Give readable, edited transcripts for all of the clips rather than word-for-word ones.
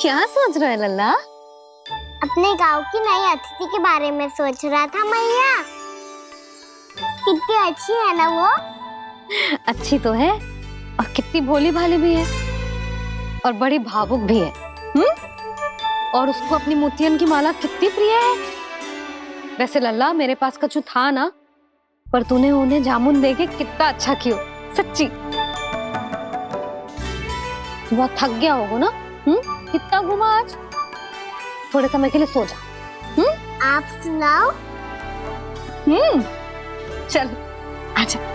क्या सोच रहा है लल्ला? अपने गांव की नई अतिथि के बारे में सोच रहा था मैया। कितनी अच्छी है ना वो। अच्छी तो है और कितनी भोली भाली भी है और बड़ी भावुक भी है। और उसको अपनी मोतियन की माला कितनी प्रिय है। वैसे लल्ला मेरे पास कछु था ना, पर तूने उन्हें जामुन देके कितना अच्छा किया, सच्ची। तू बहुत थक गया होगा ना? कितना घुमा आज। थोड़े समय के लिए सो जा। आप सुनाओ। चल आजा।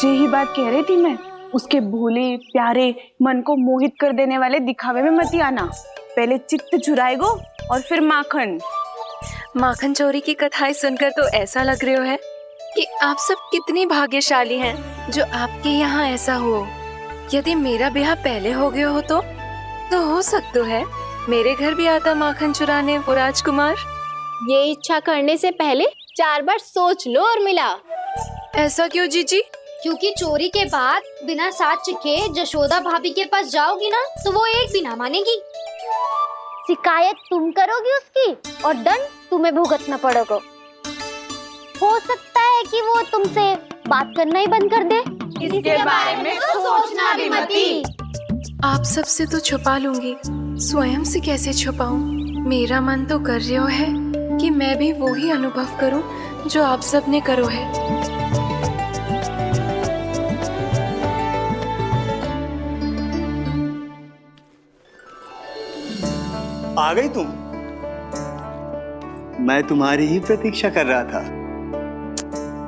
यही बात कह रही थी मैं। उसके भोले प्यारे मन को मोहित कर देने वाले दिखावे में मत आना। पहले चित्त चुराएगो और फिर माखन। माखन चोरी की कथाएं सुनकर तो ऐसा लग रहा है कि आप सब कितनी भाग्यशाली हैं जो आपके यहाँ ऐसा हो। यदि मेरा ब्याह पहले हो गया हो तो हो सकता है मेरे घर भी आता माखन चुराने वो राजकुमार। ये इच्छा करने से पहले 4 बार सोच लो और मिला। ऐसा क्यों जीजी? क्योंकि चोरी के बाद बिना साथ के जशोदा भाभी के पास जाओगी ना तो वो एक भी ना मानेगी। शिकायत तुम करोगी उसकी और दंड तुम्हें भुगतना पड़ेगा। हो सकता है कि वो तुमसे बात करना ही बंद कर दे। इसके बारे में तो सोचना भी मती। आप सबसे तो छुपा लूंगी, स्वयं से कैसे छुपाऊं? मेरा मन तो कर रहा है कि मैं भी वो ही अनुभव करूं जो आप सब ने करो है। आ गई तुम? मैं तुम्हारी ही प्रतीक्षा कर रहा था।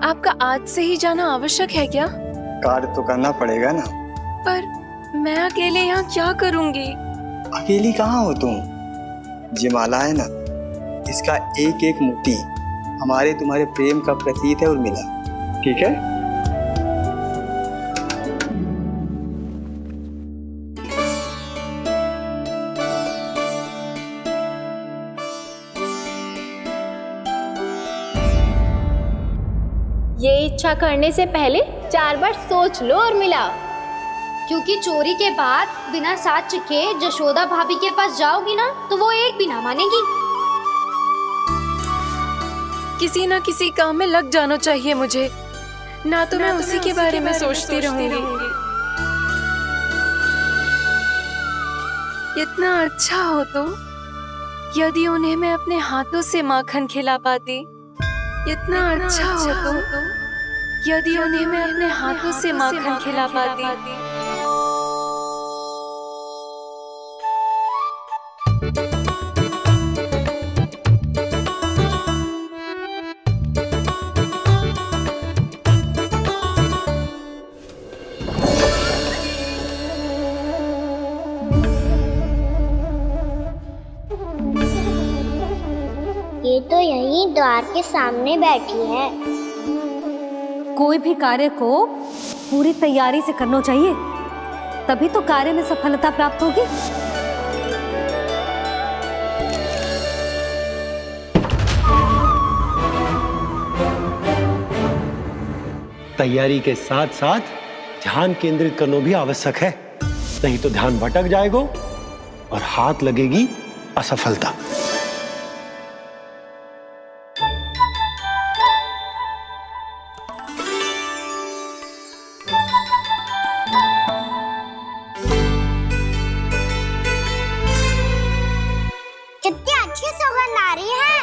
आपका आज से ही जाना आवश्यक है क्या? कार्य तो करना पड़ेगा ना। पर मैं अकेले यहाँ क्या करूँगी? अकेली कहाँ हो तुम? ये माला है ना, इसका एक एक मोती हमारे तुम्हारे प्रेम का प्रतीक है उर्मिला। ठीक है? ये इच्छा करने से पहले 4 बार सोच लो और मिला। क्योंकि चोरी के बाद बिना साथ के जशोदा भाभी के पास जाओगी ना तो वो एक भी ना मानेगी। किसी न किसी काम में लग जाना चाहिए मुझे, ना तो मैं उसी के बारे में सोचती रहूंगी। इतना अच्छा हो तो यदि उन्हें मैं अपने हाथों से माखन खिला पाती। इतना अच्छा हो तो यदि उन्हें मैं अपने हाथों से माखन खिला पाती। ये तो यही द्वार के सामने बैठी है। कोई भी कार्य को पूरी तैयारी से करना चाहिए, तभी तो कार्य में सफलता प्राप्त होगी। तैयारी के साथ साथ ध्यान केंद्रित करना भी आवश्यक है, नहीं तो ध्यान भटक जाएगा और हाथ लगेगी असफलता। कितनी अच्छी सौगंध आ रही है।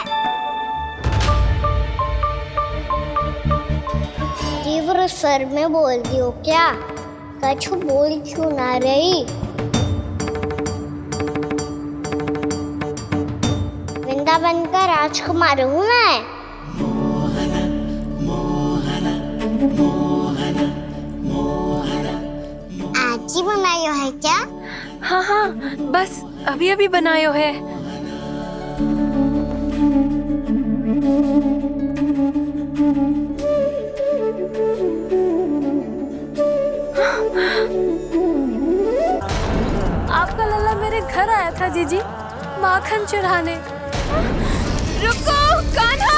तीव्र स्वर में बोल दियो क्या? कछु बोल क्यों ना रही? वृंदावन का राजकुमार हूँ मैं। आज ही बनायो है क्या? हाँ हाँ, बस अभी अभी बनायो है। माखन चुराने। रुको कान्हा!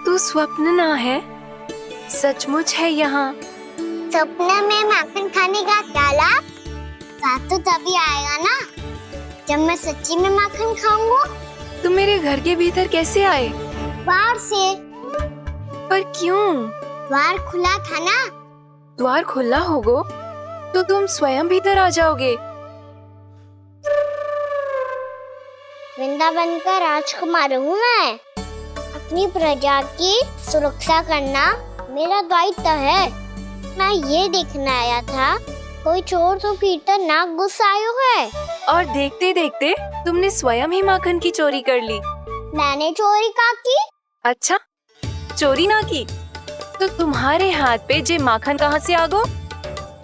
तू स्वप्न ना है, सचमुच है यहाँ। सपने में माखन खाने का क्या लाभ? रात तो तभी आएगा ना जब मैं सच्ची में माखन खाऊंगा। तुम मेरे घर के भीतर कैसे आए? बाहर से। पर क्यों? द्वार खुला था ना। द्वार खुला होगा तो तुम स्वयं भीतर आ जाओगे। वृंदावन का राजकुमार हूँ मैं। अपनी प्रजा की सुरक्षा करना मेरा दायित्व है। मैं ये देखने आया था कोई चोर तो भीतर ना घुस आयो है। और देखते देखते तुमने स्वयं ही माखन की चोरी कर ली। मैंने चोरी का की? अच्छा, चोरी ना की तो तुम्हारे हाथ पे जे माखन कहाँ से आ गो?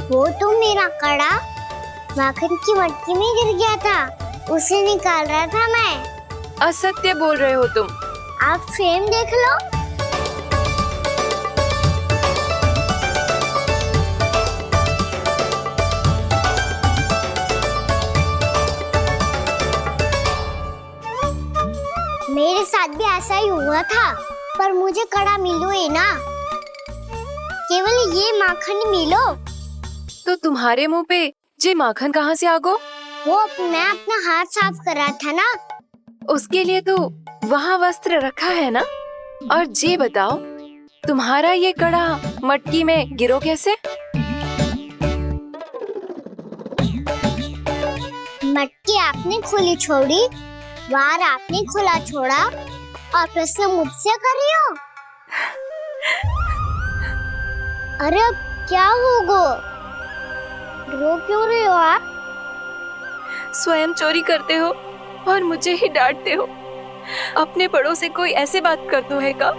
वो तो मेरा कड़ा माखन की मटकी में गिर गया था, उसे निकाल रहा था मैं। असत्य बोल रहे हो तुम। आप फ्रेम देख लो। मेरे साथ भी ऐसा ही हुआ था, पर मुझे कड़ा मिलो ही ना, केवल ये माखन ही मिलो। तो तुम्हारे मुंह पे जे माखन कहाँ से आ गो? वो मैं अपना हाथ साफ कर रहा था ना। उसके लिए तो वहाँ वस्त्र रखा है ना। और जे बताओ, तुम्हारा ये कड़ा मटकी में गिरो कैसे? मटकी आपने खुली छोड़ी, वार आपने खुला छोड़ा, और प्रश्न मुझसे करियो। अरे अब क्या होगा? रो क्यों रहे हो आप? स्वयं चोरी करते हो और मुझे ही डांटते हो। अपने बड़ों से कोई ऐसे बात करते है का?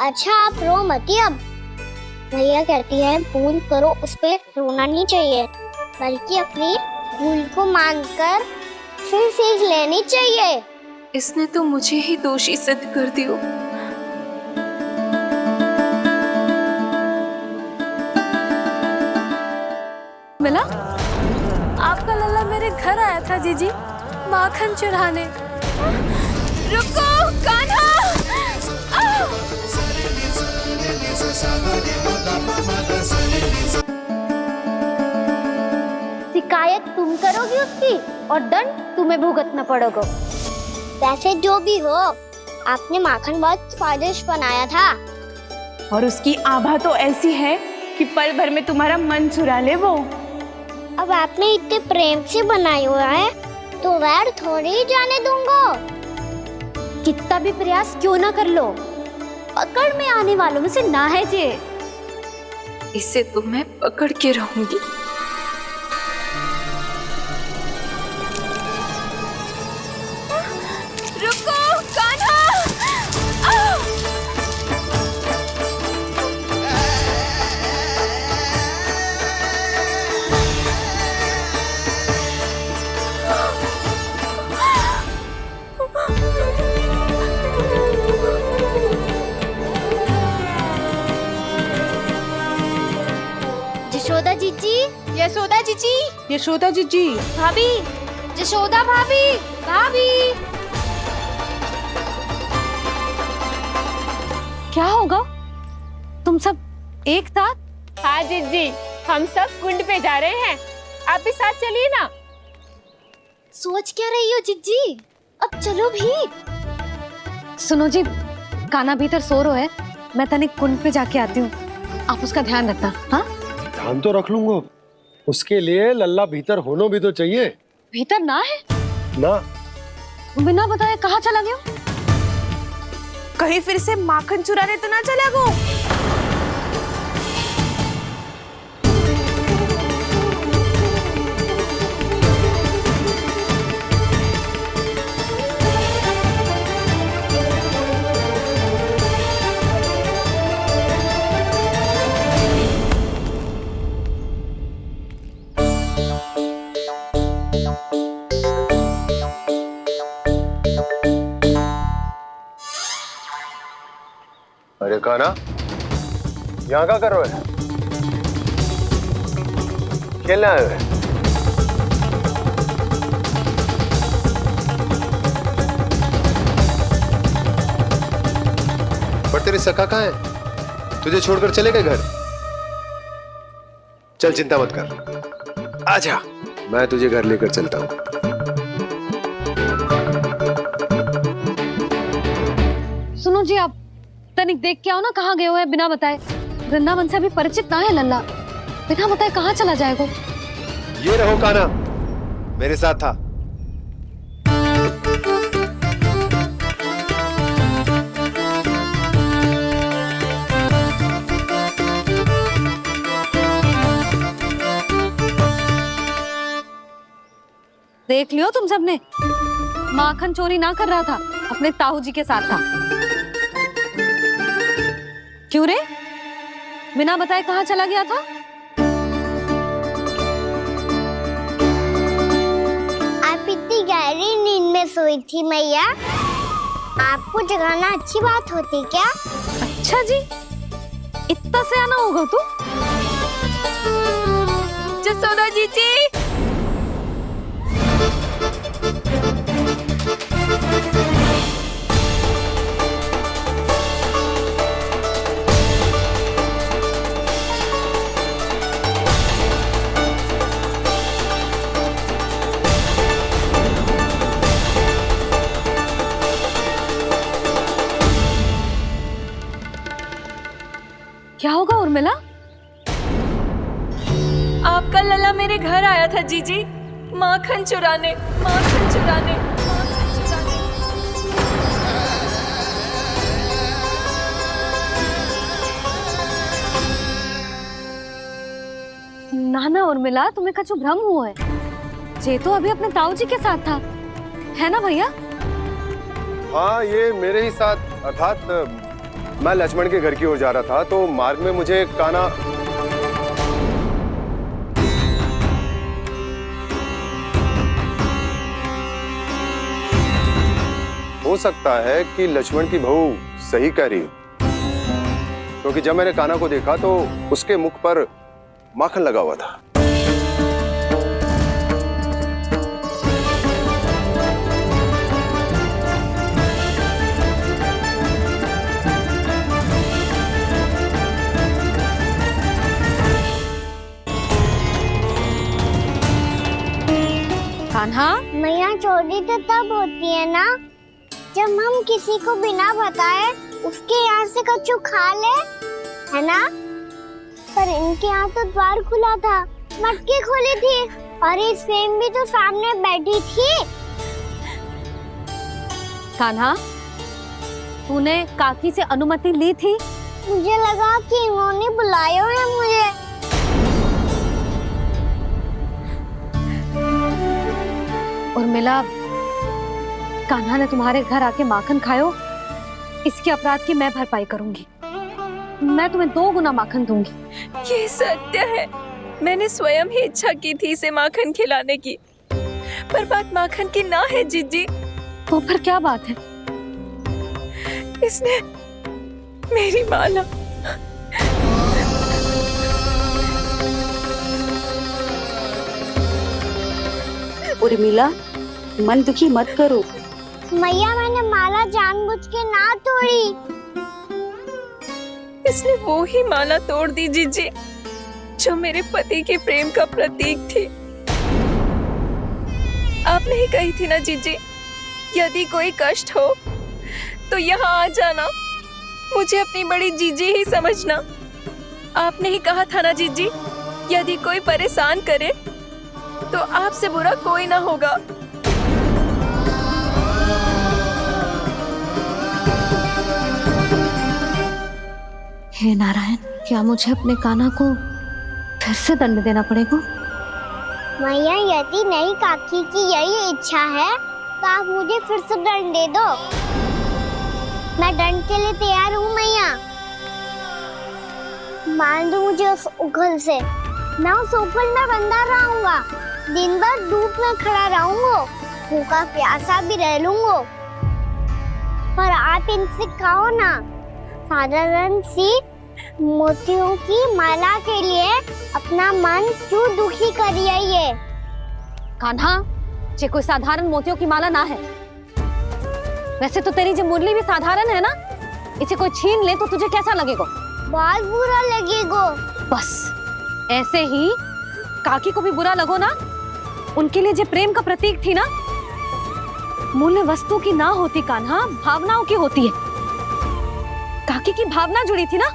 अच्छा आप रो मती। अब भैया कहती है भूल करो, उस पे रोना नहीं चाहिए, बल्कि अपनी भूल को मानकर फिर सीख लेनी चाहिए। इसने तो मुझे ही दोषी सिद्ध कर दियो। मिला? आपका लल्ला मेरे घर आया था जीजी, माखन चुराने। रुको कान्हा! शिकायत तुम करोगी उसकी और दंड तुम्हें भुगतना पड़ेगा। वैसे जो भी हो, आपने माखन बहुत स्वादिष्ट बनाया था। और उसकी आभा तो ऐसी है कि पल भर में तुम्हारा मन चुरा ले वो। अब आपने इतने प्रेम से बनाया हुआ है तो वैर थोड़ी ही जाने दूंगा। कितना भी प्रयास क्यों ना कर लो, पकड़ में आने वालों में से ना है जे। इसे तो मैं पकड़ के रहूंगी। रुको कान्हा! यशोदा जीजी, यशोदा जीजी, यशोदा जीजी, भाभी, यशोदा भाभी, भाभी। क्या होगा? तुम सब एक साथ? हाँ जीजी, हम सब कुंड पे जा रहे हैं, आप भी साथ चलिए ना। सोच क्या रही हो जीजी? अब चलो भी। सुनो जी, कान्हा भीतर सो रो है, मैं तनिक कुंड पे जाके आती हूँ, आप उसका ध्यान रखना। हाँ, ध्यान तो रख लूंगा, उसके लिए लल्ला भीतर होना भी तो चाहिए। भीतर ना है? ना, बिना बताए कहाँ चला गया? कहीं फिर से माखन चुराने तो ना चला गो। कान्हा, यहाँ क्या कर रहे हो? खेलने आए हुए? पर तेरे सखा कहाँ है? तुझे छोड़कर चले गए घर? चल चिंता मत कर, आजा, मैं तुझे घर लेकर चलता हूँ। सुनो जी, आप तनिक देख के आओ ना कहाँ गए हुए हैं बिना बताए। वृंदावन से अभी परिचित ना है लल्ला, बिना बताए कहाँ चला जाएगा। ये रहो कान्हा, मेरे साथ था। देख लियो तुम सबने, माखन चोरी ना कर रहा था, अपने ताऊ जी के साथ था। क्यों रे, बिना बताए कहाँ चला गया था? आप इतनी गहरी नींद में सोई थी मैया, आपको जगाना अच्छी बात होती क्या? अच्छा जी, इतना सयाना होगा तू? जसोदा जीजी, क्या होगा उर्मिला? आपका लल्ला मेरे घर आया था जीजी, माखन चुराने, माखन चुराने, माखन चुराने। ना ना उर्मिला, तुम्हें कछु भ्रम हुआ है। जे तो अभी अपने ताऊ जी के साथ था, है ना भैया? हाँ, ये मेरे ही साथ, अर्थात मैं लक्ष्मण के घर की ओर जा रहा था, तो मार्ग में मुझे कान्हा हो सकता है कि लक्ष्मण की बहू सही कह रही, क्योंकि जब मैंने कान्हा को देखा तो उसके मुख पर माखन लगा हुआ था। कान्हा, मैया चोरी तो तब होती है ना जब हम किसी को बिना बताए उसके यहाँ से कछु खा ले, है ना? पर इनके यहाँ तो द्वार खुला था, मटकी खोली थी और इस फेम भी तो सामने बैठी थी। कान्हा, तूने काकी से अनुमति ली थी? मुझे लगा कि इन्होंने बुलाया है मुझे। उर्मिला, कान्हा ने तुम्हारे घर आके माखन खायो, इसके अपराध की मैं भरपाई करूंगी। मैं तुम्हें 2 गुना माखन दूंगी। ये सत्य है, मैंने स्वयं ही इच्छा की थी इसे माखन खिलाने की, पर बात माखन की ना है जीजी। तो फिर क्या बात है? इसने मेरी माला, उर्मिला, मन दुखी मत करो। मैया, मैंने माला जानबूझ के ना तोड़ी। इसने वो ही माला तोड़ दी जीजी, जो मेरे पति के प्रेम का प्रतीक थी। आपने ही कही थी ना जीजी, यदि कोई कष्ट हो तो यहाँ आ जाना, मुझे अपनी बड़ी जीजी ही समझना। आपने ही कहा था ना जीजी, यदि कोई परेशान करे तो आपसे बुरा कोई ना होगा। हे नारायण, क्या मुझे अपने कान्हा को फिर से दंड देना पड़ेगा? मैया, यदि नहीं काकी की यही इच्छा है तो आप मुझे फिर से दंड दे दो। मैं दंड के लिए तैयार हूँ मैया। मान दो मुझे उस उखल से, मैं उस उखल में बंधा रहूंगा, दिन भर धूप में खड़ा रहूंगा, भूखा प्यासा भी रह लूंगा। पर आप इनसे कहो ना साधारण सी मोतियों की माला के लिए अपना मन क्यों दुखी कर रही है ये? कान्हा, ये कोई साधारण मोतियों की माला ना है। वैसे तो तेरी जो मुरली भी साधारण है ना, इसे कोई छीन ले तो तुझे कैसा लगेगा? बहुत बुरा लगेगा। बस ऐसे ही काकी को भी बुरा लगो ना। उनके लिए जो प्रेम का प्रतीक थी ना, मूल्य वस्तु की ना होती कान्हा, भावनाओं की होती है। काकी की भावना जुड़ी थी ना।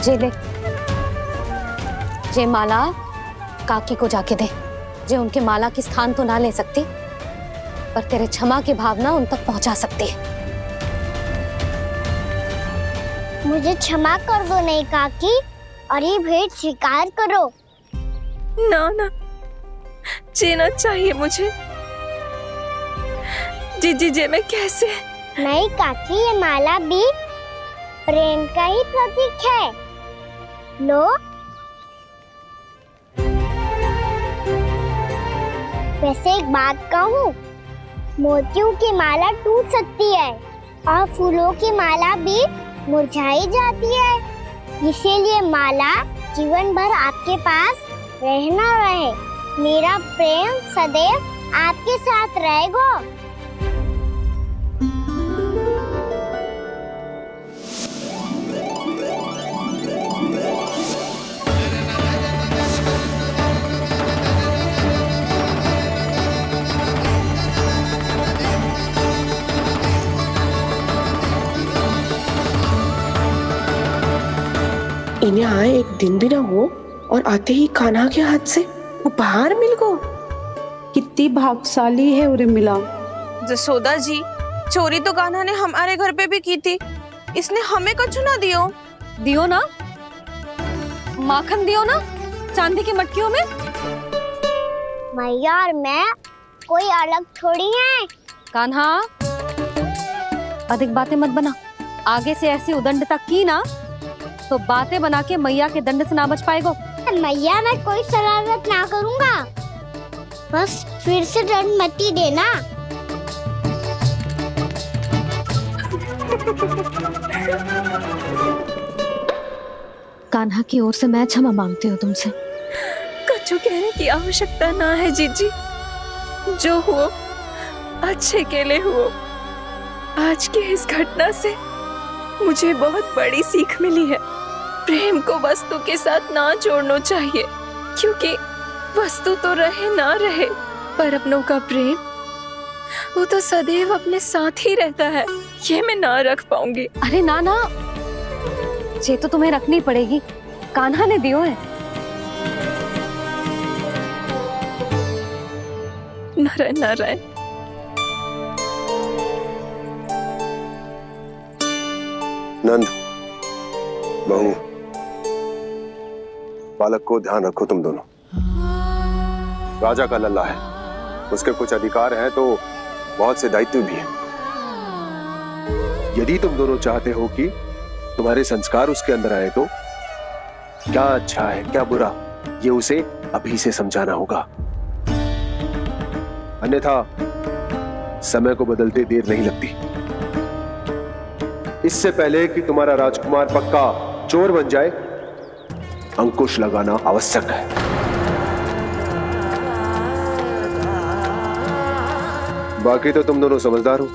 जे ले, जे माला काकी को जाके दे। जे उनके माला की स्थान तो ना ले सकती, पर तेरे क्षमा की भावना उन तक पहुंचा सकती है। मुझे क्षमा कर दो नहीं काकी, और ये भेंट स्वीकार करो। ना ना, जीना चाहिए मुझे। जीजी जे मैं कैसे? नहीं काकी, ये माला भी प्रेम का ही प्रतीक है। लो। वैसे एक बात कहूँ, मोतियों की माला टूट सकती है और फूलों की माला भी मुरझाई जाती है। इसीलिए माला जीवन भर आपके पास रहना रहे। मेरा प्रेम सदैव आपके साथ रहेगा। इन्हें आए एक दिन भी ना हो और आते ही कान्हा के हाथ से उपहार मिल गो। कितनी भाग्यशाली है उर्मिला। जसोदा जी, चोरी तो कान्हा ने हमारे घर पे भी की थी। इसने हमें कुछ ना दियो। दियो ना, माखन दियो ना, चांदी की मटकियों में। मैया और मैं कोई अलग थोड़ी हैं। कान्हा, अधिक बातें मत बना। आगे से ऐसी उदंडता की ना तो बातें बना के मैया के दंड से ना बच पाएगो। मैया, मैं कोई शरारत ना करूँगा। बस फिर से दंड मत ही देना। कान्हा की ओर से मैं क्षमा मांगती हूँ तुमसे। कछु कहने की आवश्यकता ना है जीजी। जो हुआ अच्छे के लिए हुआ। आज की इस घटना से मुझे बहुत बड़ी सीख मिली है। प्रेम को वस्तु के साथ ना जोड़ना चाहिए, क्योंकि वस्तु तो रहे ना रहे, पर अपनों का प्रेम वो तो सदैव अपने साथ ही रहता है। ये मैं ना रख पाऊंगी। अरे ना ना, ये तो तुम्हें रखनी पड़ेगी। कान्हा ने दियो है। नारायण नारायण। नंद, बहू, बालक को ध्यान रखो तुम दोनों। राजा का लल्ला है, उसके कुछ अधिकार हैं तो बहुत से दायित्व भी हैं। यदि तुम दोनों चाहते हो कि तुम्हारे संस्कार उसके अंदर आए तो क्या अच्छा है क्या बुरा, ये उसे अभी से समझाना होगा। अन्यथा समय को बदलते देर नहीं लगती। इससे पहले कि तुम्हारा राजकुमार पक्का चोर बन जाए, अंकुश लगाना आवश्यक है। बाकी तो तुम दोनों समझदार हो।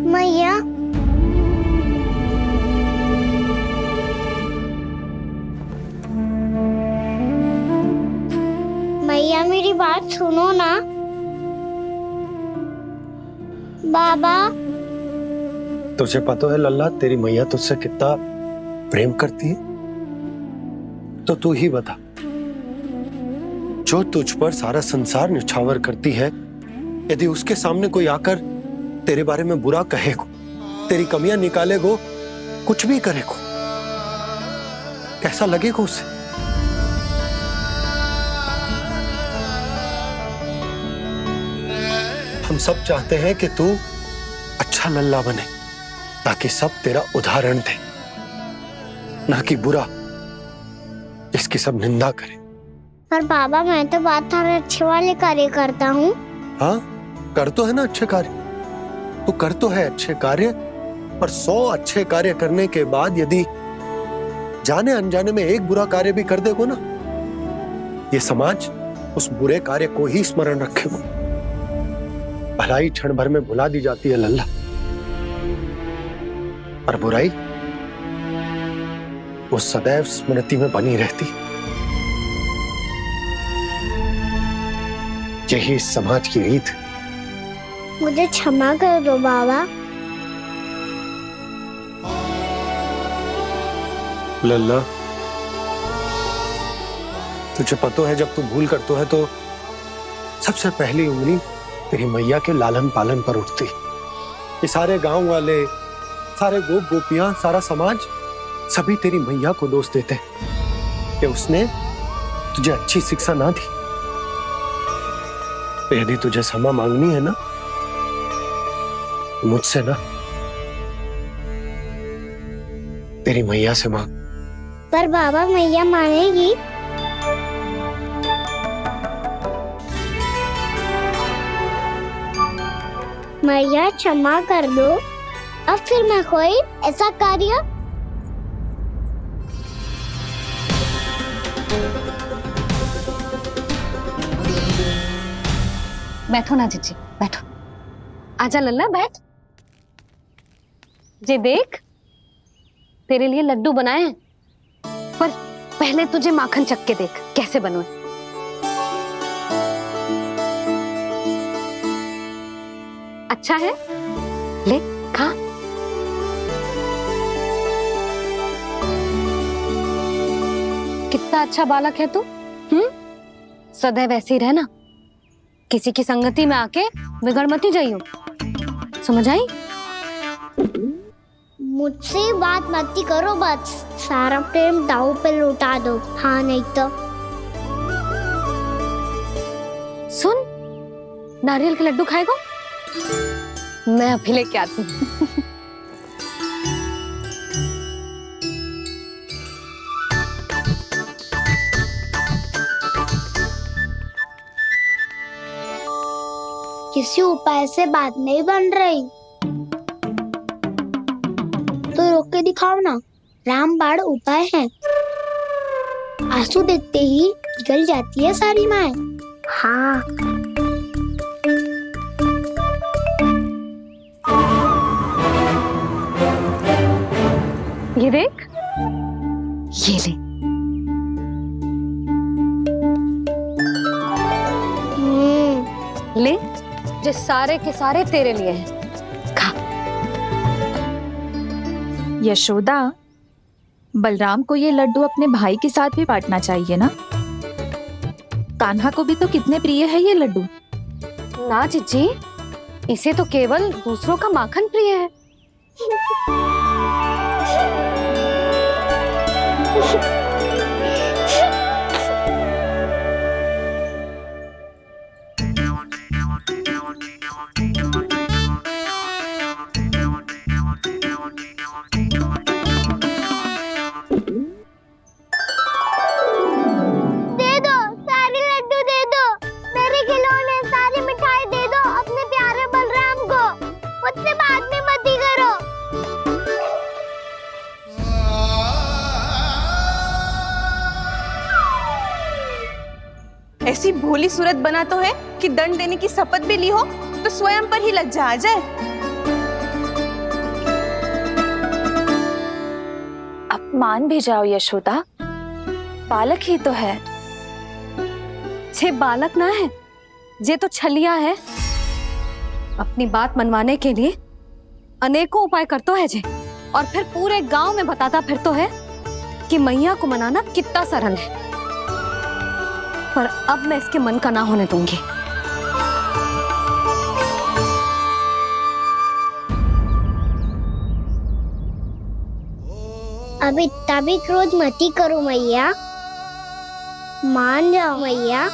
मैया, मैया मेरी बात सुनो ना। बाबा, तुझे पता है लल्ला, तेरी मैया तुझसे कितना प्रेम करती है? तो तू ही बता, जो तुझ पर सारा संसार न्यौछावर करती है, यदि उसके सामने कोई आकर तेरे बारे में बुरा कहेगा तेरी कमियां निकाले गो, कुछ भी करे को, कैसा लगेगा उसे? हम सब चाहते हैं कि तू अच्छा लल्ला बने, ताकि सब तेरा उदाहरण दे, ना कि बुरा जिसकी सब निंदा करे। पर बाबा मैं तो बात हर अच्छे वाले कार्य करता हूँ। हाँ, कर तो है ना अच्छे कार्य, तू कर तो है अच्छे कार्य, पर 100 अच्छे कार्य करने के बाद यदि जाने अनजाने में एक बुरा कार्य भी कर देगो ना, ये समाज उस बुरे कार्य को ही स्मरण रखेगो। भलाई क्षण भर में भुला दी जाती है लल्ला, और बुराई वो सदैव स्मृति में बनी रहती। यही इस समाज की रीत। मुझे क्षमा कर दो बाबा। लल्ला, तुझे पता है जब तू भूल करतो है तो सबसे पहली उंगली तेरी मैया के लालन पालन पर उठती। ये सारे गांव वाले, सारे गोप गोपियां, सारा समाज सभी तेरी मैया को दोष देते कि उसने तुझे अच्छी शिक्षा ना दी। तो यदि तुझे क्षमा मांगनी है ना, मुझसे ना, तेरी मैया से मांग। पर बाबा मैया मानेगी? मैया क्षमा कर दो, अब फिर मैं कोई ऐसा कार्य। बैठो ना जीजी, बैठो। आजा लल्ला, बैठ। जे देख, तेरे लिए लड्डू बनाए हैं, पर पहले तुझे माखन चख के देख कैसे बनो। अच्छा है, ले खा। कितना अच्छा बालक है तू। सदैव ऐसे ही रहना, किसी की संगति में आके बिगड़ मती जाइयो, समझ आई? मुझसे बात मत करो, बस सारा प्रेम दाव पे लौटा दो। हाँ नहीं तो सुन, नारियल के लड्डू खाएगा? मैं अभी लेके आती हूँ। किसी उपाय से बात नहीं बन रही तो रोक के दिखाओ ना। रामबाण उपाय है, आंसू देखते ही गल जाती है सारी माए। हाँ ये देख, ये ले। ले, जो सारे के सारे तेरे लिए हैं, खा। यशोदा, बलराम को ये लड्डू अपने भाई के साथ भी बांटना चाहिए ना। कान्हा को भी तो कितने प्रिय है ये लड्डू। ना जीजी, इसे तो केवल दूसरों का माखन प्रिय है। ऐसी भोली सूरत बना तो है कि दंड देने की शपथ भी ली हो तो स्वयं पर ही लज्जा आ जाए। अब मान भी जाओ यशोदा, बालक ही तो है। छे बालक ना है, जे तो छलिया है। अपनी बात मनवाने के लिए अनेकों उपाय करतो है जे, और फिर पूरे गांव में बताता फिरतो है कि मैया को मनाना कितना सरल है। पर अब मैं इसके मन का ना होने दूंगी। अब इतना भी क्रोध मत ही करो मैया, मान जाओ मैया।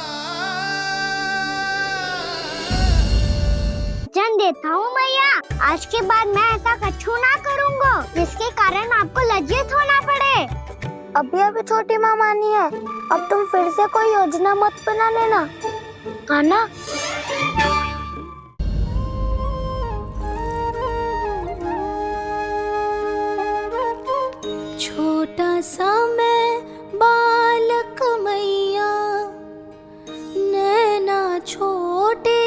वचन देता हूँ मैया, आज के बाद मैं ऐसा कछु ना करूँगा जिसके कारण आपको लज्जित होना पड़े। अभी अभी छोटी माँ मानी है, अब तुम फिर से कोई योजना मत बना लेना। कान्हा, छोटा सा मैं बालक मैया, नैना छोटे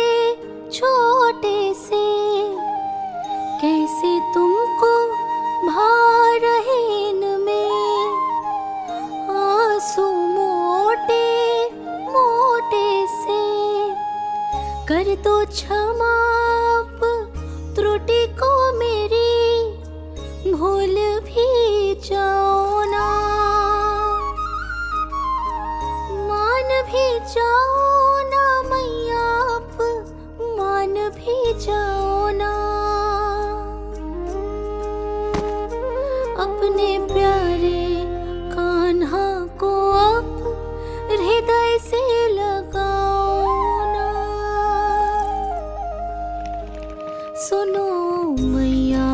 छोटे से, कैसे तुमको भा रहे इनमें आंसू मोटे मोटे से। कर दो क्षमा त्रुटि को मेरी, भूल भी जाओ ना, मान भी जाओ ना मैया, आप मान भी जाओ ना। अपने प्यारे कान्हा को अब हृदय से लगाओ ना। सुनो मैया,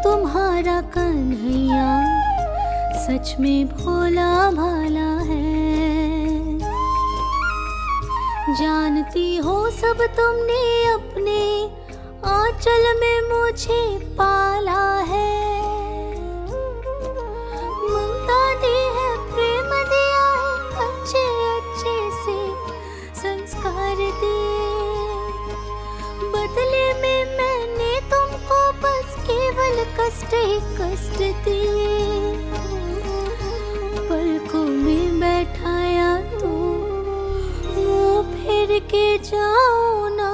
तुम्हारा कन्हैया सच में भोला भाला है। जानती हो सब तुमने अपने आंचल में मुझे पाला है। ममता दी है, प्रेम दिया है, अच्छे अच्छे से संस्कार दिए। बदले में मैंने तुमको बस केवल कष्ट ही कष्ट दिए। पलकों में बैठाया तो मुंह फेर के जाओ ना,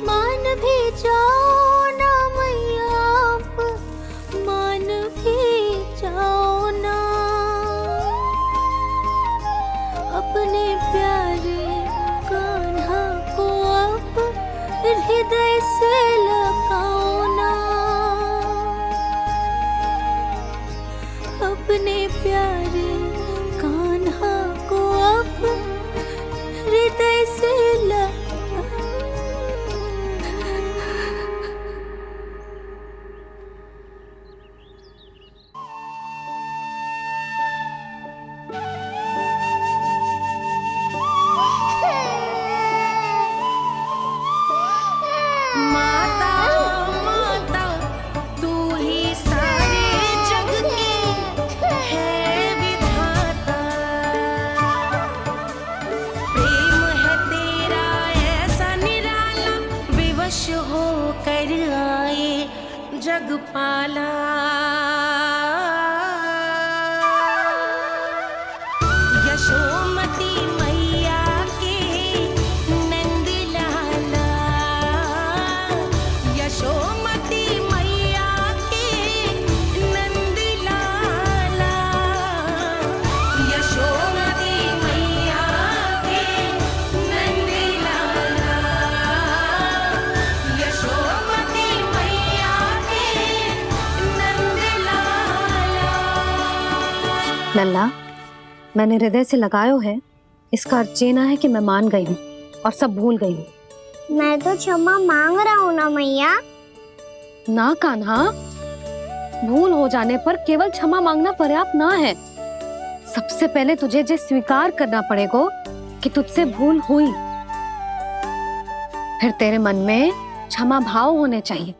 मान भी जाओ ना मैया, आप मान भी जाओ ना। अपने प्यारे कान्हा को अब हृदय से लगाओ ना। अपने प्यारे कान्हा को अब हृदय से माता माता तू ही सारे जग के है विधाता। प्रेम है तेरा ऐसा निराला, विवश हो कर आए जग पाला। यशोमती मैया के नंद लाला, यशोमती मैया के नंद लाला, यशोमती मैया के नंद लाला, यशोमती मैया के नंद लाला। लल्ला, मैंने हृदय से लगायो है, इसका अर्थ ये ना है कि मैं मान गई हूँ और सब भूल गई हूँ। मैं तो क्षमा मांग रहा हूँ ना मैया। ना कान्हा, भूल हो जाने पर केवल क्षमा मांगना पर्याप्त ना है। सबसे पहले तुझे ये स्वीकार करना पड़ेगा कि तुझसे भूल हुई। फिर तेरे मन में क्षमा भाव होने चाहिए।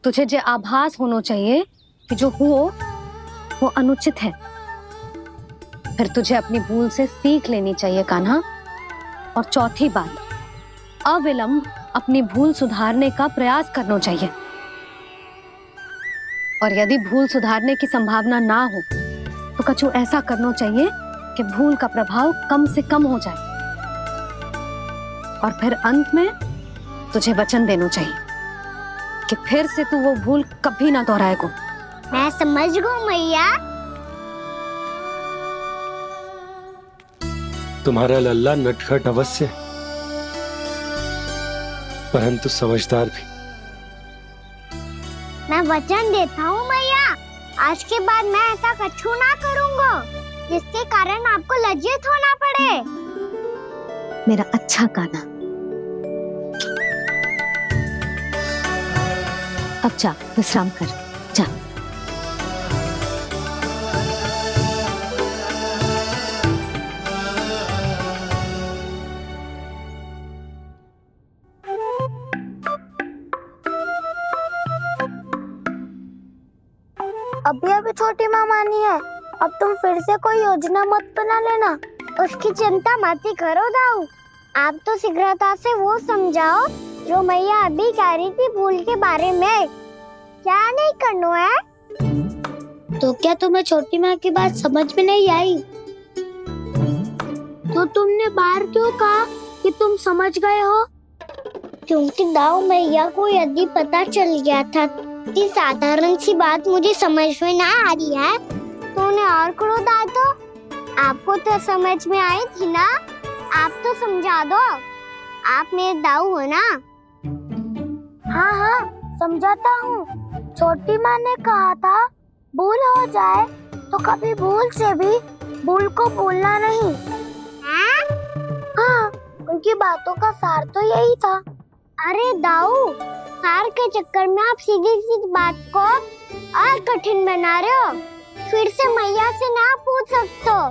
तुझे ये आभास होना चाहिए कि जो हुआ वो अनुचित है। फिर तुझे अपनी भूल से सीख लेनी चाहिए कान्हा। और चौथी बात, अविलंब अपनी भूल सुधारने का प्रयास करना चाहिए। और यदि भूल सुधारने की संभावना ना हो तो कछु ऐसा करना चाहिए कि भूल का प्रभाव कम से कम हो जाए। और फिर अंत में तुझे वचन देना चाहिए कि फिर से तू वो भूल कभी ना दोहराएगा। मैं समझ गई मैया। तुम्हारा लल्ला नटखट अवश्य, परंतु समझदार भी। वचन देता हूँ मैया, आज के बाद मैं ऐसा कछु ना करूँगा जिसके कारण आपको लज्जित होना पड़े। मेरा अच्छा कान्हा, अब जा विश्राम कर, जा। अभी अभी छोटी माँ मानी है, अब तुम फिर से कोई योजना मत बना लेना। उसकी चिंता मत ही करो दाऊ, आप तो शीघ्रता से वो समझाओ जो मैया अभी कह रही थी भूल के बारे में। क्या नहीं करना है? तो क्या तुम्हें छोटी माँ की बात समझ में नहीं आई? तो तुमने बाहर क्यों कहा कि तुम समझ गए हो? क्योंकि दाऊ मैया को यदि पता चल गया था कि साधारण सी बात मुझे समझ में ना आ रही है तो उन्हें और क्रोध आया तो आपको तो समझ में आई थी ना, आप तो समझा दो, आप मेरे दाऊ हो ना। हाँ हाँ समझाता हूँ। छोटी माँ ने कहा था भूल हो जाए तो कभी भूल से भी भूल को भूलना नहीं। हाँ, उनकी बातों का सार तो यही था। अरे दाऊ, सार के चक्कर में आप सीधी सीधी बात को और कठिन बना रहे हो। फिर से मैया से ना पूछ सकते हो,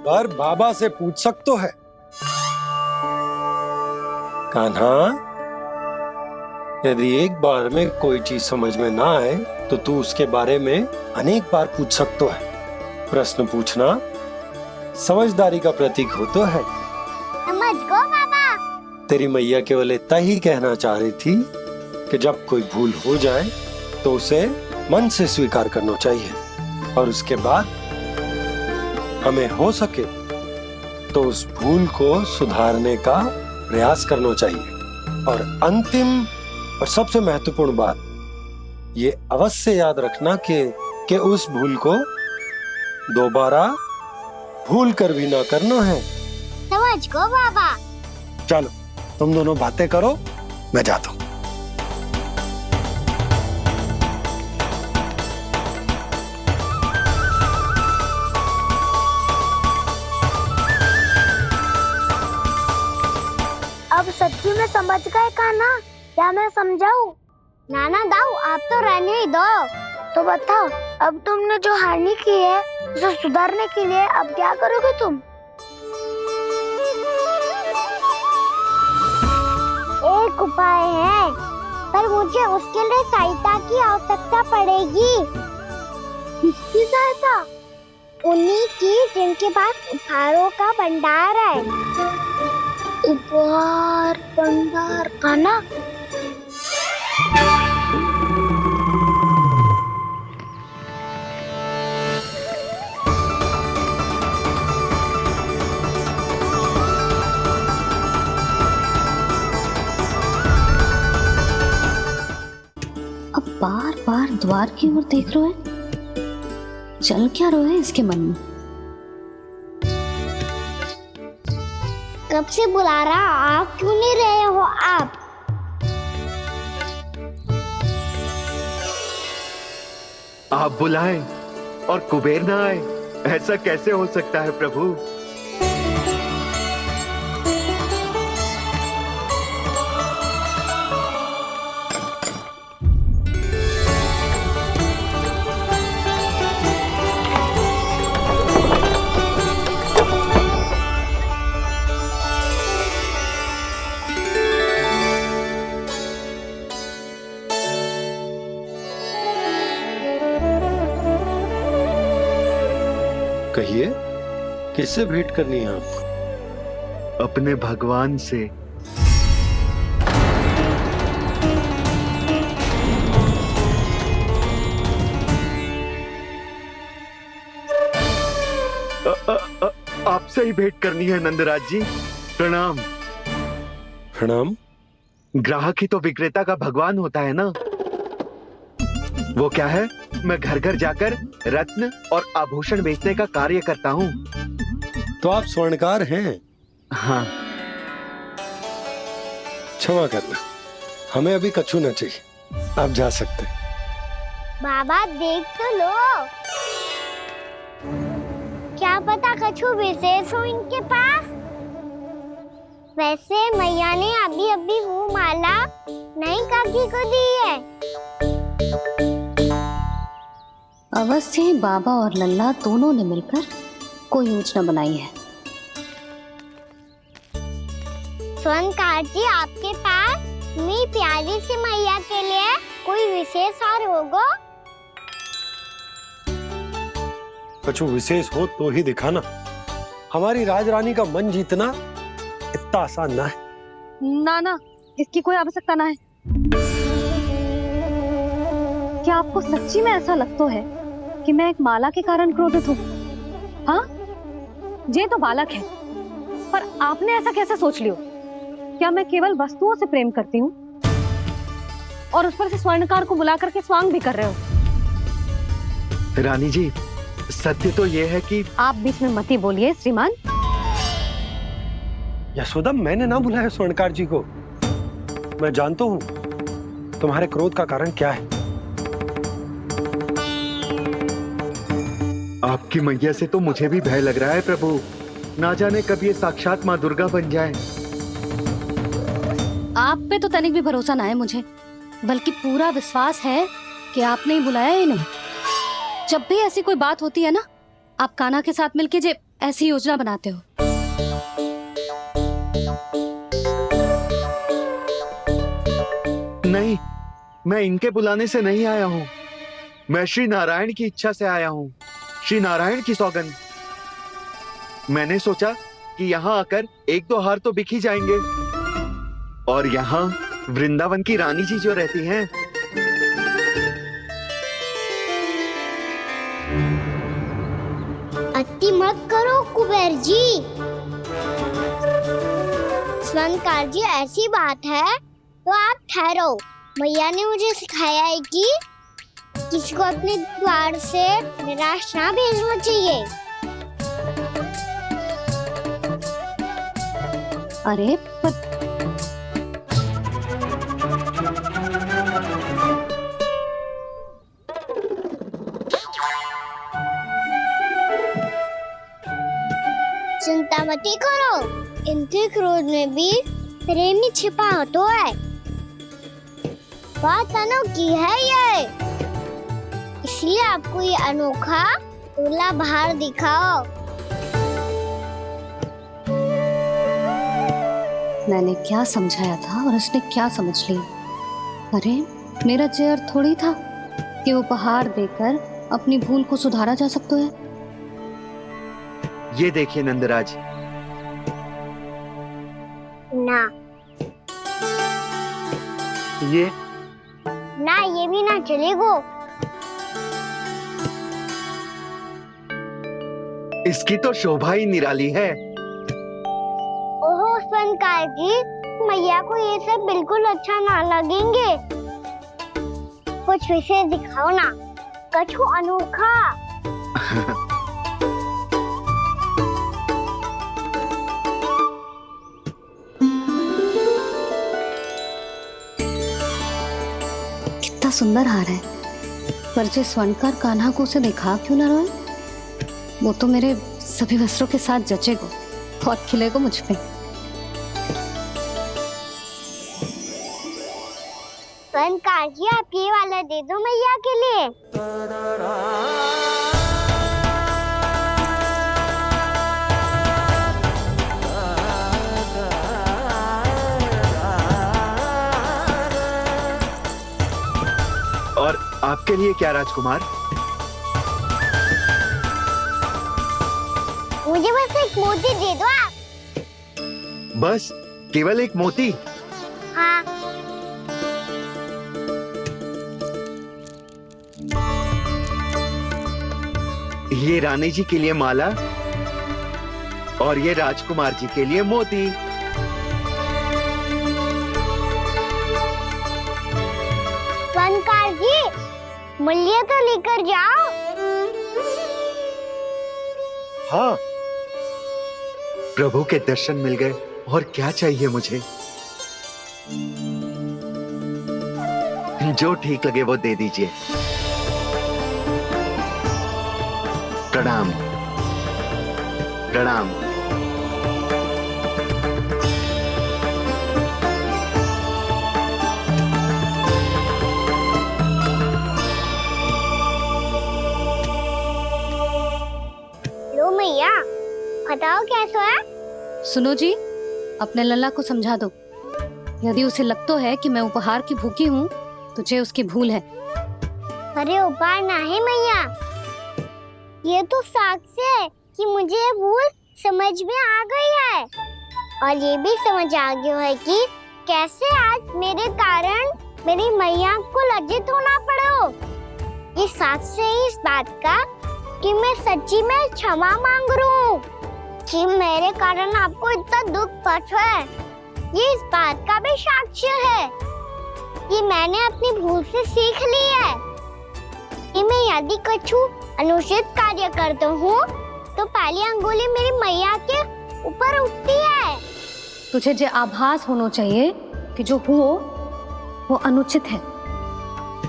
पर बाबा से पूछ सकते है। कान्हा, यदि एक बार में कोई चीज समझ में ना आए तो तू उसके बारे में अनेक बार पूछ सकते है। प्रश्न पूछना समझदारी का प्रतीक होता है। समझ गो बाबा। तेरी मैया केवल इतना ही कहना चाह रही थी कि जब कोई भूल हो जाए तो उसे मन से स्वीकार करना चाहिए और उसके बाद हमें हो सके तो उस भूल को सुधारने का प्रयास करना चाहिए। और अंतिम और सबसे महत्वपूर्ण बात ये अवश्य याद रखना कि उस भूल को दोबारा भूल कर भी ना करना है। समझ गो बाबा। चलो तुम दोनों बातें करो, मैं जाता हूँ। अब सच्ची में समझ गए कान्हा? क्या मैं समझाऊं? नाना दाऊ, आप तो रहने ही दो। तो बताओ, अब तुमने जो हानि की है उसे सुधारने के लिए अब क्या करोगे तुम? एक उपाय है, पर मुझे उसके लिए सहायता की आवश्यकता पड़ेगी। किसकी सहायता? उन्हीं की जिनके पास उपहारों का भंडार है। उपहार भंडार कान्हा? अब बार बार द्वार की ओर देख रहे हैं, चल क्या रहे हैं इसके मन में? कब से बुला रहा, आप क्यों नहीं रहे हो? आप बुलाएं और कुबेर ना आए, ऐसा कैसे हो सकता है प्रभु? कहिए, किससे भेंट करनी है आपको? अपने भगवान से। आपसे ही भेंट करनी है नंदराज जी। प्रणाम। प्रणाम। ग्राहक ही तो विक्रेता का भगवान होता है ना। वो क्या है, मैं घर घर जाकर रत्न और आभूषण बेचने का कार्य करता हूँ। तो आप स्वर्णकार हैं? हाँ। क्षमा करना, हमें अभी कछु न चाहिए, आप जा सकते हैं। बाबा देख तो लो, क्या पता कछु विशेष हो इनके पास। वैसे मैया ने अभी अभी वो माला नई काकी को दी है। अवश्य ही बाबा और लल्ला दोनों ने मिलकर कोई योजना बनाई है। स्वर्णकार जी, आपके पास मेरी प्यारी सी मैया के लिए कोई विशेष और होगा? कुछ विशेष हो तो ही दिखाना। हमारी राजरानी का मन जीतना इतना आसान ना है। ना, इसकी कोई आवश्यकता ना है। क्या आपको सच्ची में ऐसा लगता है कि मैं एक माला के कारण क्रोधित हूँ? हाँ, ये तो बालक है, पर आपने ऐसा कैसे सोच लियो? क्या मैं केवल वस्तुओं से प्रेम करती हूँ और उस पर से स्वर्णकार को बुला करके स्वांग भी कर रहे हो? रानी जी, सत्य तो ये है कि आप बीच में मत ही बोलिए श्रीमान। यशोदा, मैंने ना बुलाया स्वर्णकार जी को। मैं जानता हूँ तुम्हारे क्रोध का कारण क्या है। आपकी मैया से तो मुझे भी भय लग रहा है प्रभु। ना जाने कब ये साक्षात माँ दुर्गा बन जाए। आप पे तो तनिक भी भरोसा ना है मुझे, बल्कि पूरा विश्वास है कि आपने ही बुलाया ही नहीं। जब भी ऐसी कोई बात होती है ना, आप कान्हा के साथ मिलके जे ऐसी योजना बनाते हो। नहीं, मैं इनके बुलाने से नहीं आया हूँ। मैं श्री नारायण की इच्छा से आया हूँ, श्री नारायण की सौगंध। मैंने सोचा कि यहाँ आकर एक दो हार तो बिक ही जाएंगे। और यहाँ वृंदावन की रानी जी जो रहती हैं, अति मत करो कुबेर जी। स्वर्णकार जी, ऐसी बात है तो आप ठहरो। मैया ने मुझे सिखाया है कि किसी को अपने द्वार से निराश ना भेजना चाहिए। अरे पर चिंता मत करो, इनके क्रोध में भी प्रेम ही छिपा तो है। बात अनोखी है ये, इसलिए आपको ये अनोखा दूल्हा बाहर दिखाओ। मैंने क्या समझाया था और उसने क्या समझ लिया? अरे मेरा जहर थोड़ी था कि उपहार देकर अपनी भूल को सुधारा जा सकता है। ये देखिए नंदराज। ना ये ना, ये भी ना चलेगो। इसकी तो शोभा ही निराली है। ओहो स्वर्णकार जी, मैया को ये सब बिल्कुल अच्छा ना लगेंगे। कुछ विशेष दिखाओ ना, कछु अनोखा। कितना सुंदर हार है, पर जो स्वर्णकार कान्हा को उसे दिखा क्यों ना रोए? वो तो मेरे सभी वस्त्रों के साथ जचेगा, बहुत खिलेगा मुझ पे। स्वर्णकार जी, आप ये वाला दे दो मैया के लिए। और आपके लिए क्या राजकुमार? मुझे बस एक मोती दे दो आप। बस केवल एक मोती? हाँ। ये रानी जी के लिए माला और ये राजकुमार जी के लिए मोती। स्वर्णकार जी, मूल्य तो लेकर जाओ। हाँ, प्रभु के दर्शन मिल गए, और क्या चाहिए मुझे? जो ठीक लगे वो दे दीजिए। प्रणाम प्रणाम। लो मैया, बताओ कैसा है? सुनो जी, अपने लल्ला को समझा दो। यदि उसे लगता है कि मैं उपहार की भूखी हूँ तो ये उसकी भूल है। अरे उपहार ना है मैया, ये तो साक्ष्य है कि मुझे ये भूल समझ में आ गई है और ये भी समझ आ गया है कि कैसे आज मेरे कारण मेरी मैया को लज्जित होना पड़ो। ये साक्ष्य है इस बात का कि मैं सच्ची में क्षमा मांग रहा हूँ कि मेरे कारण आपको इतना दुख पहुंचा है। ये इस बात का भी साक्ष्य है कि मैंने अपनी भूल से सीख ली है कि मैं यदि कुछ अनुचित कार्य करता हूँ तो पहली अंगुली मेरी मैया के ऊपर उठती है। तुझे जो आभास होना चाहिए कि जो हुआ वो अनुचित है,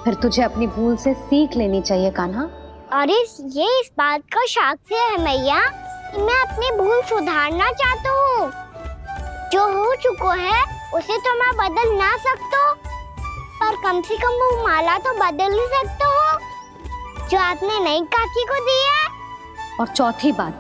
फिर तुझे अपनी भूल से सीख लेनी चाहिए कान्हा। और ये इस बात का साक्ष्य है मैया कि मैं अपनी भूल सुधारना चाहता हूँ। जो हो चुका है उसे तो मैं बदल ना सकता, पर कम से कम वो माला तो बदल ही सकता हूँ जो आपने नई काकी को दी है। और चौथी बात,